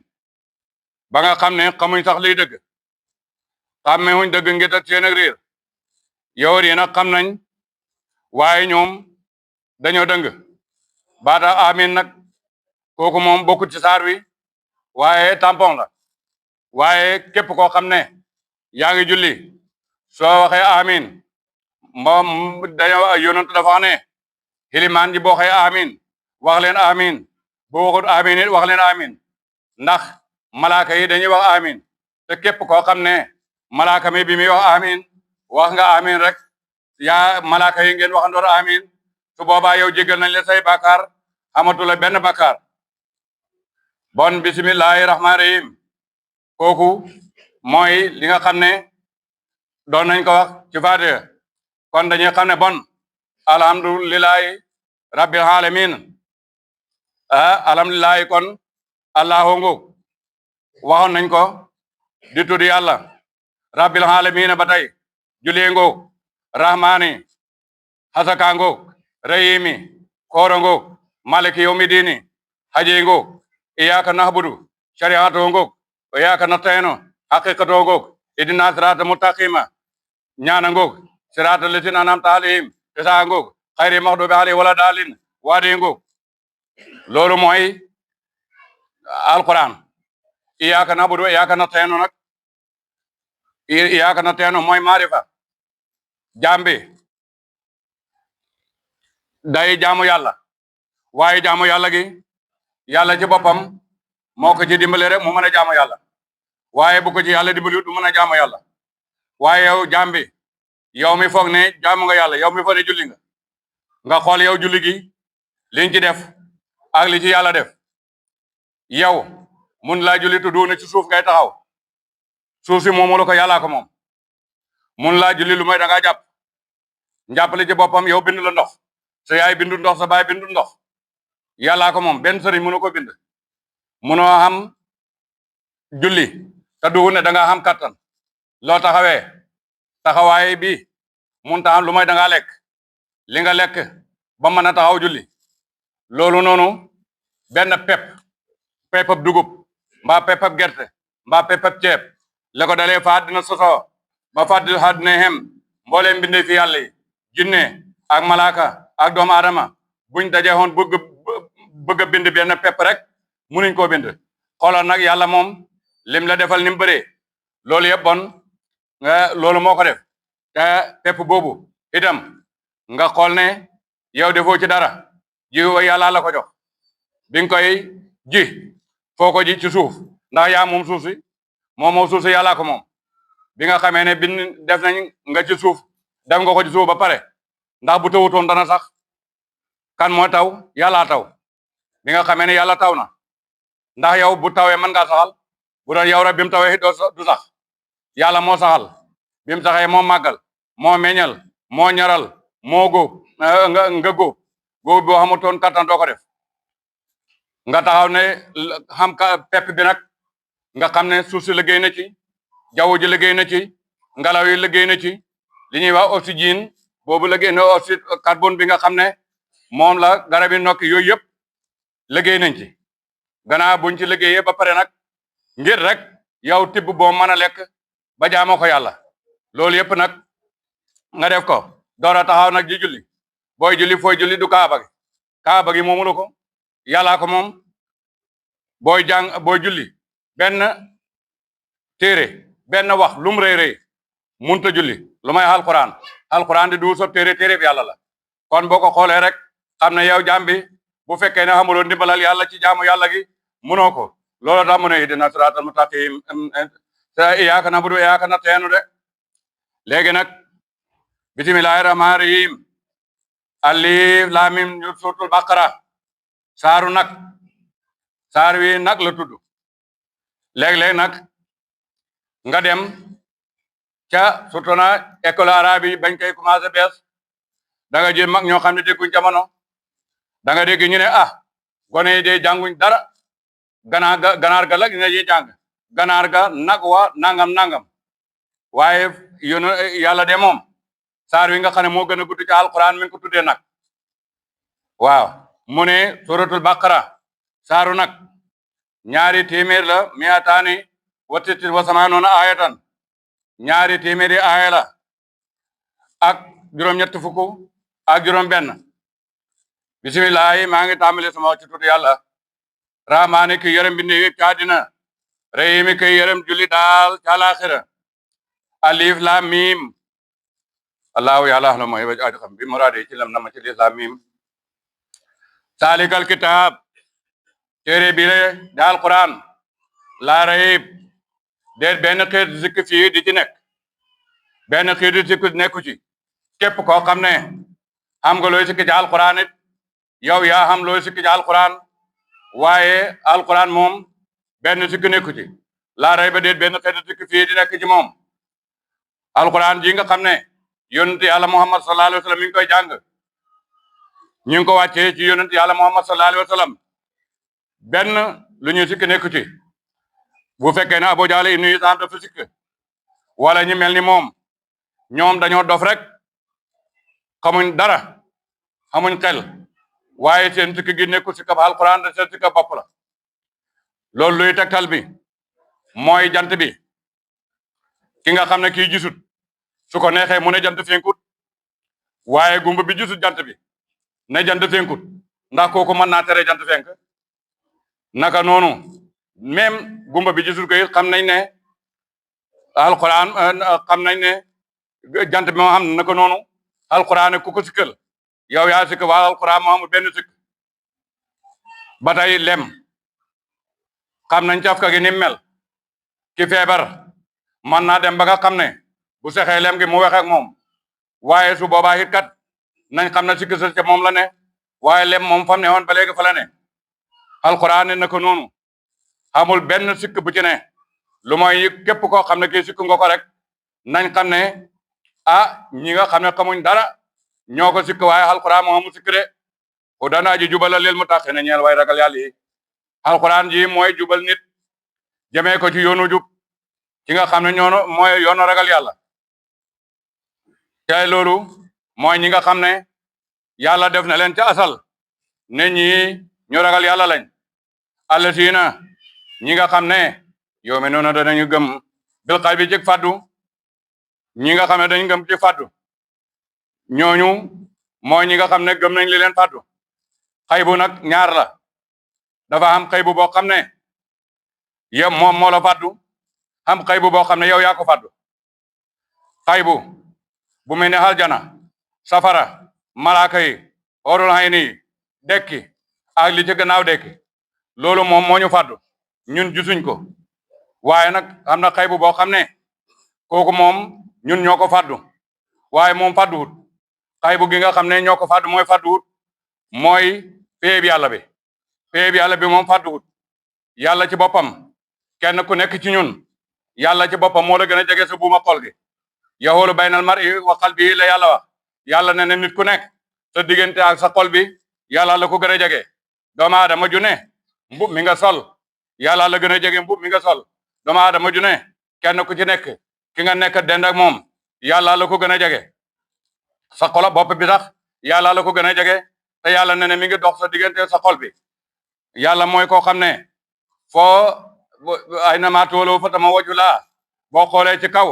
ba nga xam ne xamuñ sax liy dëgg xàmmewuñ dëgg ngir ak seen ak réer yahud yi nag xam nañ waaye ñoom dañoo dëng baata amin nag kooku moom bokkut ci saar wi waaye tampon la waaye képp koo xam ne yaa ngi julli soo waxee amin moom dañoo yonent dafa wax ne xilimaan ji boo waxee amin wax leen amin boo waxut amin it wax leen amin ndax malaaka yi dañuy wax amin te képp koo xam ne malaaka mi bi muy wax amin wax nga amin rek yaa malaaka yi ngeen waxandoor amin su boobaa yow jéggal nañ la say bàkkaar amatula benn bàkkaar bon bismillahi rahmaani rahim kooku mooy li nga xam ne doon nañ ko wax ci Faatiha kon dañuy xam ne bon alhamdulillahi rabbil alamin alhamdulillahi kon allahu ngoog waxoon nañ ko di tudd yàlla rabbil alamin ba tey julee ngoog rahmaani hasaka ngoog rahimi kooro ngoog maliki yawmi diini haje ngoog iyyaka na'budu shari'atu ngoog wa iyyaka nasta'inu haqiqatu ngoog idina sirata mustaqima ñaana ngoog sirata latina an'amta alayhim isa ngoog xayri maxdubi alayhim wala daalin waade ngoog loolu mooy alquran iyyaka na'budu wa iyyaka nasta'inu nag iyyaka nasta'inu mooy maarifa jambi day jaamu yàlla waaye jaamu yàlla gi yàlla ci boppam moo ko ci dimbale rek mu mën a jaamu yàlla waaye bu ko ci yàlla dimbali du mën a jaamu yàlla waaye yow jambi yow mi foog ne jaamu nga yàlla yow mi foog ne julli nga xool yow julli gi liñ ci def ak li ci yàlla def yow mun laa julli tu duuna ci suuf ngay taxaw suuf si moomu la ko yàllaa ko moom mun laa julli lu may da ngaa jàpp njàppale ci boppam yow bind la ndox sa yaay bindu ndox sa baay bindu ndox yàllaa ko moom benn sëriñ mënu ko bind munoo xam julli te duwu ne da nga xam kattan loo taxawee taxawaay bi mun ta am lu may da ngaa lekk li nga lekk ba mën a taxaw julli loolu noonu benn peppab dugub mbaa peppab gerte mbaa peppab ceeb la ko dalee fa àddina sosoo ba fa àddina xem mbooleem bindee fi yàlla yi jinne ak malaaka ak doomu aadama buñ dajee woon bëgg a bind benn pepp rek munuñ koo bind xoolal nag yàlla moom lim la defal ni mu bëree loolu yëpp bon loolu moo ko def te pepp boobu itam nga xool ne yow defoo ci dara jiw yàlla la ko jox bi nga koy ji foo ko ji ci suuf ndax yaa moom suuf si moom suuf si yàllaa ko moom bi nga xamee ne bind def nañ nga ci suuf def nga ko ci suuf ba pare ndax bu tawutoon dana sax kan moo taw yàllaa taw bi nga xamee ne yàlla taw na ndax yow bu tawee mën ngaa saxal bu doon yow rek bi mu tawee du sax yàlla moo saxal bi mu saxee moo màggal moo meññal moo ñaral moo góob nga góob boo xamutoon kattan doo ko def nga taxaw ne xam pepp bi nag nga xam ne suuf si liggéey na ci jaww ji liggéey na ci ngelaw yi liggéey na ci li ñuy wax oxygène boobu liggéey na oxyde carbone bi nga xam ne moom la garab yi nokki yooyu yëpp liggéey nañ ci gannaaw buñ ci liggéeyee ba pare nag ngir rek yow tibb boo mën a lekk ba jaamoo ko yàlla loolu yëpp nag nga def ko door a taxaw nag ji julli booy julli fooy julli du kaaba gi moomu la ko yàllaa ko moom booy julli benn téere benn wax lum rëy rëy munta julli lu may alquran di du sob téere bi yàlla la kon boo ko xoolee rek xam ne yow jaam bi bu fekkee ne xamuloo ndimbalal yàlla ci jaamu yàlla gi munoo ko loolu tax mu ne ihdina siraatal mustaqim iyyaka na'budu wa iyyaka nasta'iin de léegi nag bismillahi rahmaani rahim alif laam miim suuratul baqara saar wi nag la tudd léeg-léeg nag nga dem ca surtout na école arabe yi bañ koy commencé bees da nga jël mag ñoo xam ne dégguñ jamono da nga dégg ñu ne gone yi de jànguñ dara ganaar ga la dina jàng ganaar ga nag wa nangam waaye yoonu yàlla de moom saar wi nga xam ne moo gën a gudd ci alquran mi ngi ko tuddee nag waaw mu ne suratul baqara saaru nag ñaari téeméer la miataani wa sittin wa samaanoona ayatan ñaari téeméeri aaya la ak juróom-ñett fukk ak juróom-benn bisimilahi maa ngi tàmbali sama wax ci tudd yàlla rahmaani ki yërëm binde yëpp ci àddina rahimi ki yërëm julli daal ci àlaaxira alif laam miim allahu yàlla la mooy waj aji xam bi muraade ci lam nama ci lislaam miim saalikal kitaab téere bi le di alquran laa rayib déet benn xiit sikk fii di ci nekk benn xiit di sikk nekku ci képp koo xam ne xam nga looy sikk ci alquran it yow yaa xam looy sikk ci alquran waaye alquran moom benn sikk nekku ci laa rayba déet benn xeetu sikk fii di nekk ci moom alquran ji nga xam ne yonent yàlla muhammad sallallahu alayhi wa sallam mi ngi koy jàng ñu ngi ko wàccee ci yonent yàlla muhammad sallallahu alayhi wa sallam benn lu ñuy sikk nekku ci bu fekkee ne Abu Jahl ibnu Hishaam dafa sikk wala ñu mel ni moom ñoom dañoo dof rek xamuñ dara xamuñ xel waaye seen sikk gi nekku sikk ab alquran da seen sikk bopp la loolu luy tegtal bi mooy jant bi ki nga xam ne kii gisut su ko neexee mu ne jant fenkut waaye gumba bi gisut jant bi ne jant fenkut ndax kooku mën naa tere jant fenk naka noonu même gumba bi gisut ko it xam nañ ne alquran xam nañ ne jant bi moo xam ne naka noonu alquran ku ko sikkal yow yaa sikk waa alquran moo amul benn sikk ba tey lem xam nañ cafka gi ni mel ki feebar man naa dem ba nga xam ne bu sexee lem gi mu wex ak moom waaye su boobaa it kat nañ xam ne sikk sa ca moom la ne waaye lem moom fam ne woon ba léegi fa la ne alquran ne naka noonu amul benn sikk bu ci ne lu mooy képp koo xam ne kii sikk nga ko rek nañ xam ne ah ñi nga xam ne xamuñ dara ñoo ko sikk waaye alquran moo mu sikk de hudan aji jubala lil muttaqina ñeel way ragal yàlla yi alquran ji mooy jubal nit jëmee ko ci yoonu jub ki nga xam ne ñoono mooy yoonu ragal yàlla tey loolu mooy ñi nga xam ne yàlla def na leen ca asal ne ñi ñu ragal yàlla lañ allasiina ñi nga xam ne yu'minuuna danañu gëm bil qalbi ci faddu ñi nga xam ne dañu gëm ci faddu ñooñu mooy ñi nga xam ne gëm nañ li leen faddu xaybu nag ñaar la dafa am xaybu boo xam ne yow moom moo la faddu am xaybu boo xam ne yow yaa ko faddu xaybu bu mel ne aljana safara malaaka yi orul hayni yi dekki ak li ci gannaaw dekki loolu moom moo ñu faddu ñun gisuñ ko waaye nag am na xaybu boo xam ne kooku moom ñun ñoo ko faddu waaye moom fadduwut xaybu gi nga xam ne ñoo ko faddu mooy fadduwut mooy péeb yàlla bi péeb yàlla bi moom fadduwut yàlla ci boppam kenn ku nekk ci ñun yàlla ci boppam moo la gën a jege sa buuma xol gi yaxoolu baynal mar'i wa qalbihi la yàlla wax yàlla ne ne nit ku nekk sa diggante ak sa xol bi yàlla la ko gën a jege doomu aadama ju ne mbub mi nga sol yàlla la gën a jege mbub mi nga sol doomu aadama ju ne kenn ku ci nekk ki nga nekk dend ak moom yàlla la ko gën a jege sa xol bopp bi sax yàlla la ko gën a jege te yàlla ne ne mi ngi dox sa diggante sa xol bi yàlla mooy koo xam ne foo ay na maa tooloo fa tama waju laa boo xoolee ci kaw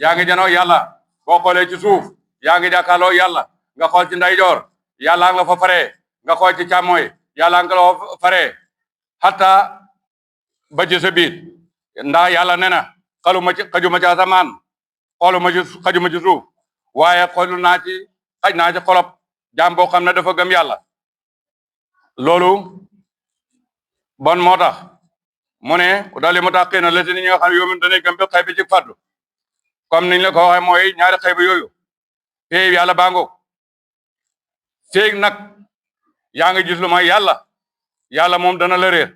yaa ngi janoo yàlla boo xoolee ci suuf yaa ngi jàkkaarloo yàlla nga xool ci ndeyjoor yàlla nga la fa faree nga xool ci càmmooy yàlla nga la fa faree hatta ba ci sa biir ndax yàlla nee na xajuma ci asamaan xooluma ci xajuma ci suuf waaye xoolu naa ci xaj naa ci xolop jaam boo xam ne dafa gëm yàlla loolu bon moo tax mu ne dali mu tax xëy na la si ni ñi nga xam ne yow dañuy gëm bi xëy bi ci faddu comme niñ la ko waxee mooy ñaari xëy bi yooyu féey yàlla baango féeg nag yaa ngi gis lu may yàlla moom dana la réer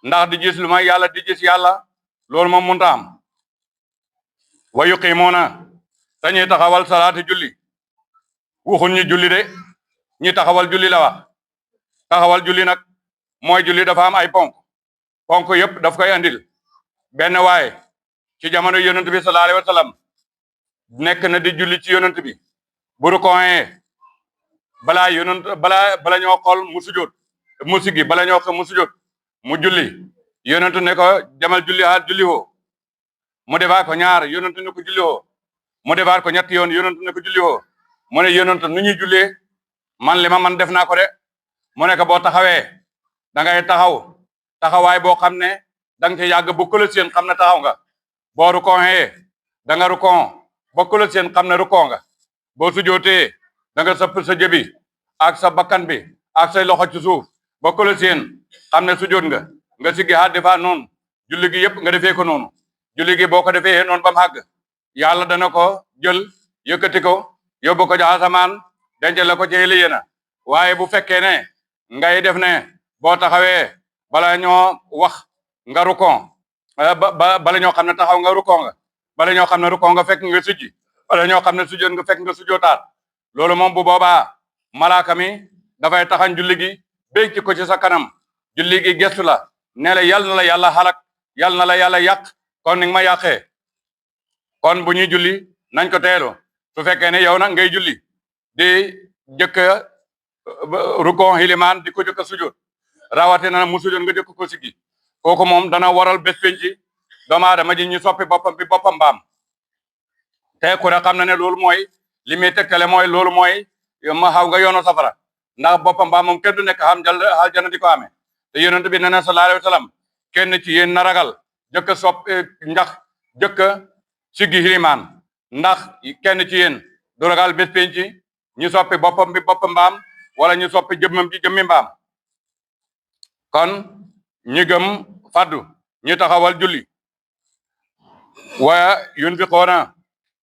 ndax di gis lu may yàlla di gis yàlla loolu moom mënta am wa yuqimuuna dañuy taxawal salaati julli waxuñ ñi julli de ñi taxawal julli la wax taxawal julli nag mooy julli dafa am ay ponk yëpp daf koy andil benn waaye ci jamono yonent bi sallallahu alayhi wa sallam nekk na di julli ci yonent bi bu rukkooyee bala ñoo xool mu sujjóot mu siggi bala ñoo xool mu sujjóot mu julli yonent ne ko demal julli haat julli woo mu defaat ko ñaar yonent ne ko julli woo mu defaat ko ñetti yoon yonent ne ko julli woo mu ne yonent nu ñuy jullee man li ma man def naa ko de mu ne ko boo taxawee da ngay taxawaay boo xam ne da nga ci yàgg bu ko seen xam ne taxaw nga boo rukkooyee da nga rukkoo ba ko seen xam ne rukkoo nga boo sujootee da nga sëpp sa jëbi ak sa bakkan bi ak say loxo ci suuf ba ko seen xam ne sujoot nga siggi ha defa noonu julli gi yëpp nga defee ko noonu julli gi boo ko defee noonu ba mu àgg yàlla dana ko jël yëkkati ko yóbbu ko ja asamaan denc la ko ci yéena waaye bu fekkee ne ngay def ne boo taxawee bala ñoo wax nga rukon bala ñoo xam ne taxaw nga rukkoo nga bala ñoo xam ne rukkoo nga fekk nga sujji bala ñoo xam ne sujjoot nga fekk nga sujjootaat loolu moom bu boobaa malaaka mi dafay taxañ julli gi bénc ko ci sa kanam julli gi gestu la ne la yal na la yàlla xalak yal na la yàlla yàq kon ni nga ma yàqee kon bu ñuy julli nañ ko teelu su fekkee ne yow nag ngay julli di jëkk rukkoo xilimaan di ko jëkk sujjoot rawatina mu sujjoot nga jëkk ko siggi kooku moom dana waral bés penci doomu aadama ji ñu soppi boppam bi boppam mbaam te ku ne xam na ne loolu mooy li muy tegtale mooy loolu mooy ma xaw nga yoonu safara ndax boppam mbaam moom kenn du nekk xam aljana di ko amee te yonent bi nee na sallallahu alayhi wa sallam kenn ci yéen na ragal jëkk ndax jëkk siggi xilimaan ndax kenn ci yéen du ragal bés penci ñu soppi boppam bi boppam mbaam wala ñu soppi jëmmam ji jëmmi mbaam kon ñi gëm faddu ñi taxawal julli waaye yunfiqoona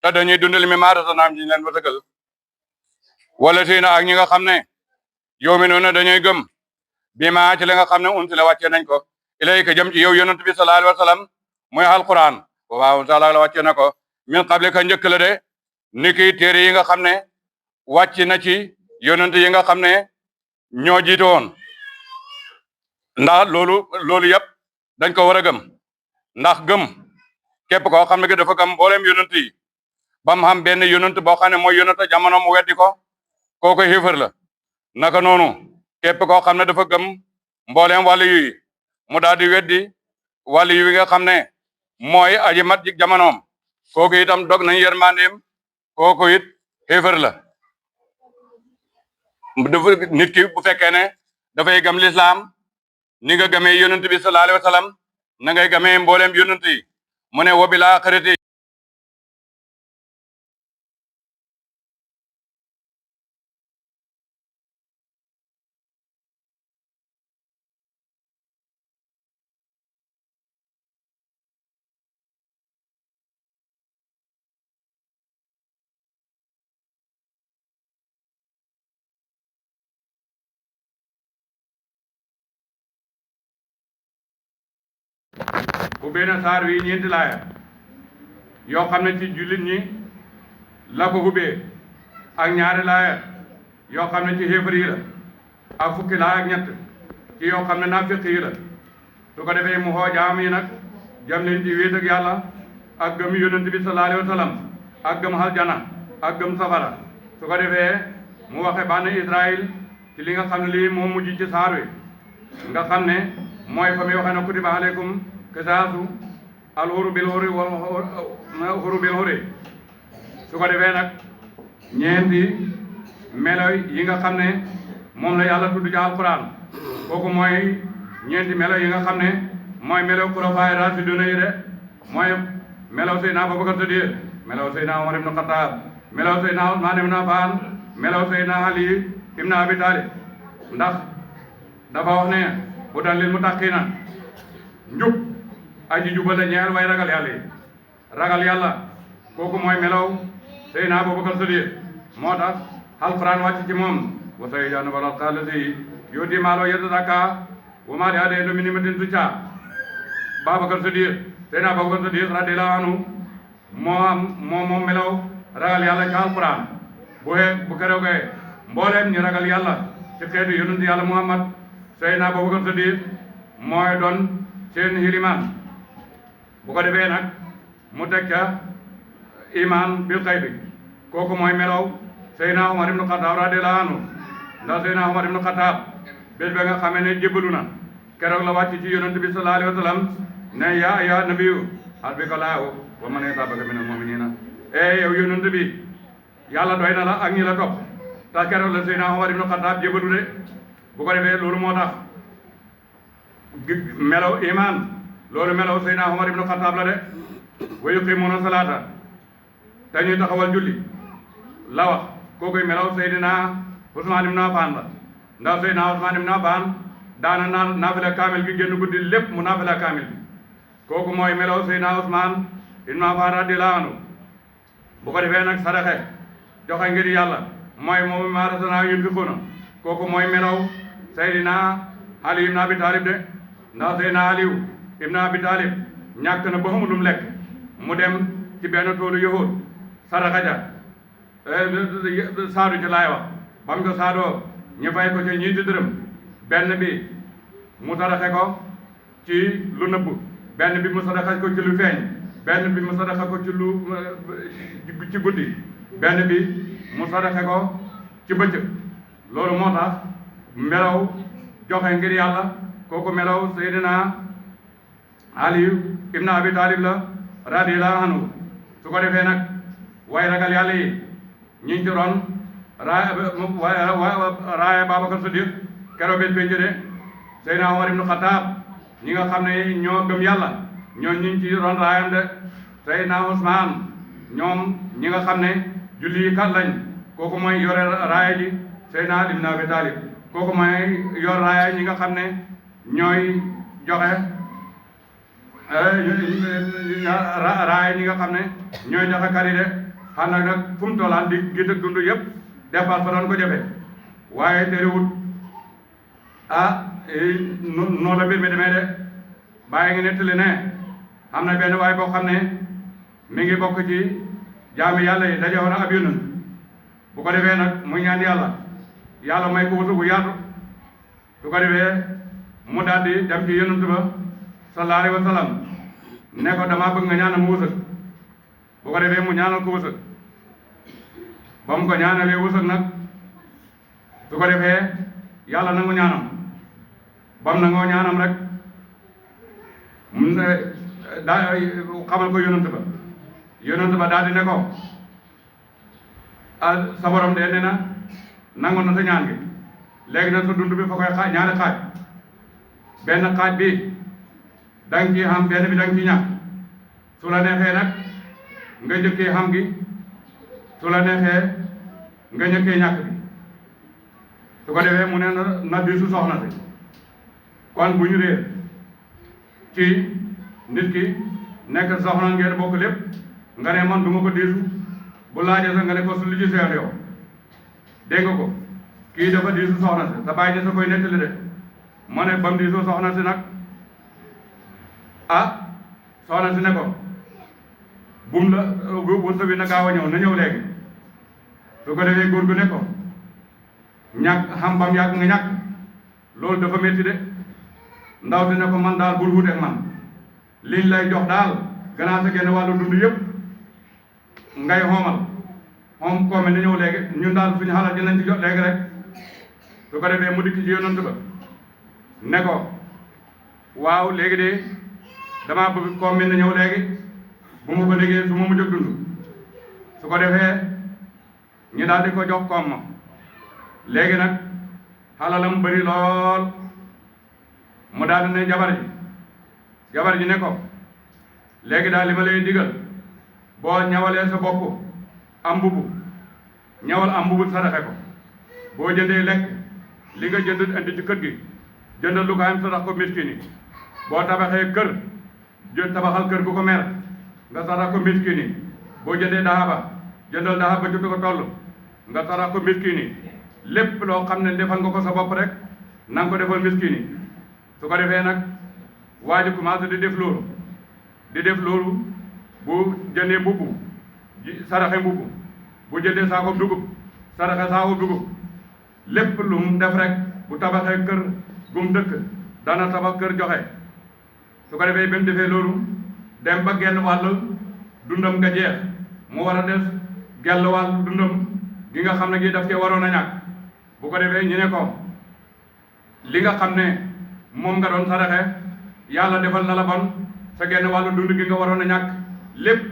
te dañuy dundal mi maa razaqnaahum ñu leen wërsëgal wala siina ak ñi nga xam ne yu'minuuna dañuy gëm bi maa ci li nga xam ne unsila wàccee nañ ko ilayka jëm ci yow yonent bi sallallahu alayhi wa sallam muy alquran waaw taala la wàccee na ko min qablika njëkk la de niki téere yi nga xam ne wàcc na ci yonent yi nga xam ne ñoo jiite woon ndax loolu yëpp dañ ko war a gëm ndax gëm képp koo xam ne dafa gëm mboolem yonent yi ba mu xam benn yonent boo xam ne mooy yonent jamono mu weddi ko kooku xéefar la naka noonu képp koo xam ne dafa gëm mboolem wàllu yi mu daal di weddi wàllu yi nga xam ne mooy aji mat ji jamonoom kooku itam dog nañ yërmandeem kooku it xéefar la nit ki bu fekkee ne dafay gëm lislaam ni nga gëmee yonent bi sallallahu alayhi wa sallam na ngay gëmee mboolem yonent yi mu ne wa bil aaxirati ubbee na saar wi ñeenti laaya yoo xam ne ci jullit ñi la ko ubbee ak ñaari laaya yoo xam ne ci xéefar yi la ak fukki laaya ak ñett ci yoo xam ne naafiq yi la su ko defee mu xoo jaam yi nag jam leen ci wéet ak yàlla ak gëm yonent bi sallallahu alayhi wa sallam ak gëm aljana ak gëm safara su ko defee mu waxe bànn Israël ci li nga xam ne lii moo mujj ci saar wi nga xam ne mooy fa muy waxe ne kutiba aleykum qisaasu al hurru bil hurri wal hurru bil hurri su ko defee nag ñeenti melo yi nga xam ne moom la yàlla tudd ci alquran kooku mooy ñeenti melo yi nga xam ne mooy melo xulafaay raasiduuna yi de mooy melo Seydina Abubakar Sadiq melo Seydina Umar ibn Xattaab melo Seydina Usmaan ibn Affaan melo Seydina Ali ibn Abi Talib ndax dafa wax ne hudan lil muttaqiina njub aji jubal la ñeel way ragal yàlla yi ragal yàlla kooku mooy melaw Seydina Abubakar Sadiq moo tax alquran wàcc ci moom wa sayujannabuha al-atqaa allazii yu'tii maalahu yatazakkaa wa maa li ahadin min ni'matin tujzaa Babakar Sadiq Seydina Abubakar Sadiq radiyallaahu anhu moom melaw ragal yàlla ci alquran bu keroogee mbooleem ñi ragal yàlla ci xeetu yonent yàlla Muhammad Seydina Abubakar Sadiq mooy doon seen xilimaan bu ko defee nag mu teg ca iman bil xaybi kooku mooy melaw Seydina Umar ibn Xattaab radiyallaahu anhu ndax Seydina Umar ibn Xattaab bés ba nga xamee ne jébbalu na keroog la wàcc ci yonent bi sallallahu alayhi wa sallam ne yaa ayyuhan nabiyyu hasbika llaahu wa man ittaba'aka minal mu'miniina yow yonent bi yàlla doy na la ak ñi la topp te keroog la Seydina Umar ibn Xattaab jébbalu de bu ko defee loolu moo tax melaw iman loolu melaw Seydina Umar ibn Xattaab la de wa yuqiimuuna salaata te ñuy taxawal julli la wax kookuy melaw Seydina Usmaan ibn Affaan la ndax Seydina Usmaan ibn Affaan daana naafila kaamil gi génn guddi lépp mu naafila kaamil bi kooku mooy melaw Seydina Usmaan ibn Affaan radiyallaahu anhu bu ko defee nag saraxe joxe ngir yàlla mooy moom maa razaqnaahum yunfiquuna kooku mooy melaw Seydina Ali ibn Abi Talib de ndax Seydina Aliyu ibn Abi Talib ñàkk na ba xamul lu mu lekk mu dem ci benn toolu yahud saraxa ja saadu ci laay wax ba mu ko saadoo ñu fay ko ci ñeenti dërëm benn bi mu saraxe ko ci lu nëbb benn bi mu saraxe ko ci lu feeñ benn bi mu saraxe ko ci lu ci guddi benn bi mu saraxe ko ci bëccëg loolu moo tax melaw joxe ngir yàlla kooku melaw Seydina Aliyu ibn Abi Talib la radiyallahu anhu su ko defee nag way ragal yàlla yi ñi ci ron raaya Babacar Siddiq keroog bés penc de Seydina Omar ibn Khattab ñi nga xam ne ñoo gëm yàlla ñoo ñi ci ron raayam de Seydina Ousmane ñoom ñi nga xam ne julli kat lañ kooku mooy yore raaya ji Seydina Ali ibn Abi Talib kooku mooy yor raaya ñi nga xam ne ñooy joxe raaya ñi nga xam ne ñooy joxe kari de xam nag fu mu tollaan di gis ak dund yëpp dépasse fa doon ko jafe waaye terewut noonu la mbir mi demee de bàyyi ngi nettali ne am na benn waay boo xam ne mi ngi bokk ci jaami yàlla yi daje woon ab yonent bu ko defee nag mu ñaan yàlla may ko wutu bu yaatu su ko defee mu daal di dem ci yonent ba sallallahu alayhi wa sallam ne ko damaa bëgg nga ñaanal mu wërsëg bu ko defee mu ñaanal ko wërsëg ba mu ko ñaanalee wërsëg nag su ko defee yàlla nangu ñaanam ba mu nangoo ñaanam rek mun daa xamal ko yonent ba daal di ne ko sa borom de nee na nangu na sa ñaan gi léegi nag sa dund bi fa koy xaaj ñaari xaaj benn xaaj bi danga ci xam benn bi danga ci ñàkk su la neexee nag nga njëkkee xam gi su la neexee nga njëkkee ñàkk bi su ko defee mu ne na diisu soxna si kon bu ñu réer ci nit ki nekk soxna ngeen bokk lépp nga ne man du ma ko diisu bu laajee sax nga ne ko su li ci seen yow dégg nga ko kii dafa diisu soxna si sa bàyyi sa koy nettali de ma ne ba mu diisoo soxna si nag soxna si ne ko bum la wërsëg bi na gaaw a ñëw na ñëw léegi su ko defee góor gu ne ko ñàkk xam bam yàgg nga ñàkk loolu dafa métti de ndaw si ne ko man daal bul wuteek man liñ lay jox daal gannaaw sa genn wàllu dund yëpp ngay xoomal xoom koome na ñëw léegi ñun daal suñu xalaat dinañ ci jot léegi rek su ko defee mu dikk ci yonent ba ne ko waaw léegi de damaa bëgg koom mi na ñëw léegi bu ma ko déggee su ma mu jóg dund su ko defee ñu daal di ko jox koom ma léegi nag xalalam bëri lool mu daal di ne jabar ji ne ko léegi daal li ma lay digal boo ñawalee sa bopp am mbubu ñawal am mbubu saraxe ko boo jëndee lekk li nga jënd indi ci kër gi jëndal lu ko am sarax ko miskin yi boo tabaxee kër tabaxal kër gu ko mer nga sarax ko miskin yi boo jëndee daxaba jëndal daxaba ju ko toll nga sarax ko miskin yi lépp loo xam ne defal nga ko sa bopp rek na nga ko defal miskin yi su ko defee nag waa ji commencé di def loolu bu jëndee mbubb saraxe mbubb bu jëndee saako dugub saraxe saako dugub lépp lu mu def rek bu tabaxee kër gu mu dëkk dana tabax kër joxe su ko defee ba mu defee loolu dem ba genn wàll dundam nga jeex mu war a des genn wàll dundam gi nga xam ne gi daf cee waroon a ñàkk bu ko defee ñu ne ko li nga xam ne moom nga doon saraxe yàlla defal na la bon sa genn wàllu dund gi nga waroon a ñàkk lépp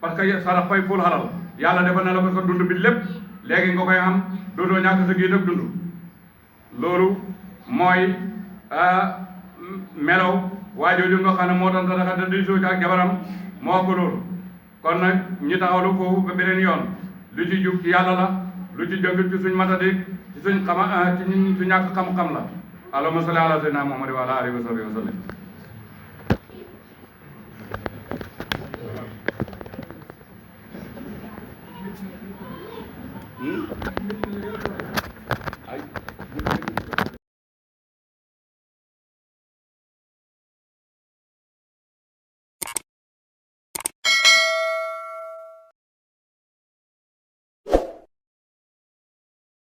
parce que sarax fay ful xalal yàlla defal na la ko sa dund bi lépp léegi nga koy am dootoo ñàkk sa giit ak dund loolu mooy melaw waa jooju nga xam ne moo doon saraxe te di suuc ak jabaram moo ko loolu kon nag ñi taxawlu foofu ba beneen yoon lu ci jub ci yàlla la lu ci jëng ci suñ matadi ci suñ ci su ñàkk xam-xam la allahumma salli ala sayyidina Muhammad wa ala alihi wa sahbihi wa sallam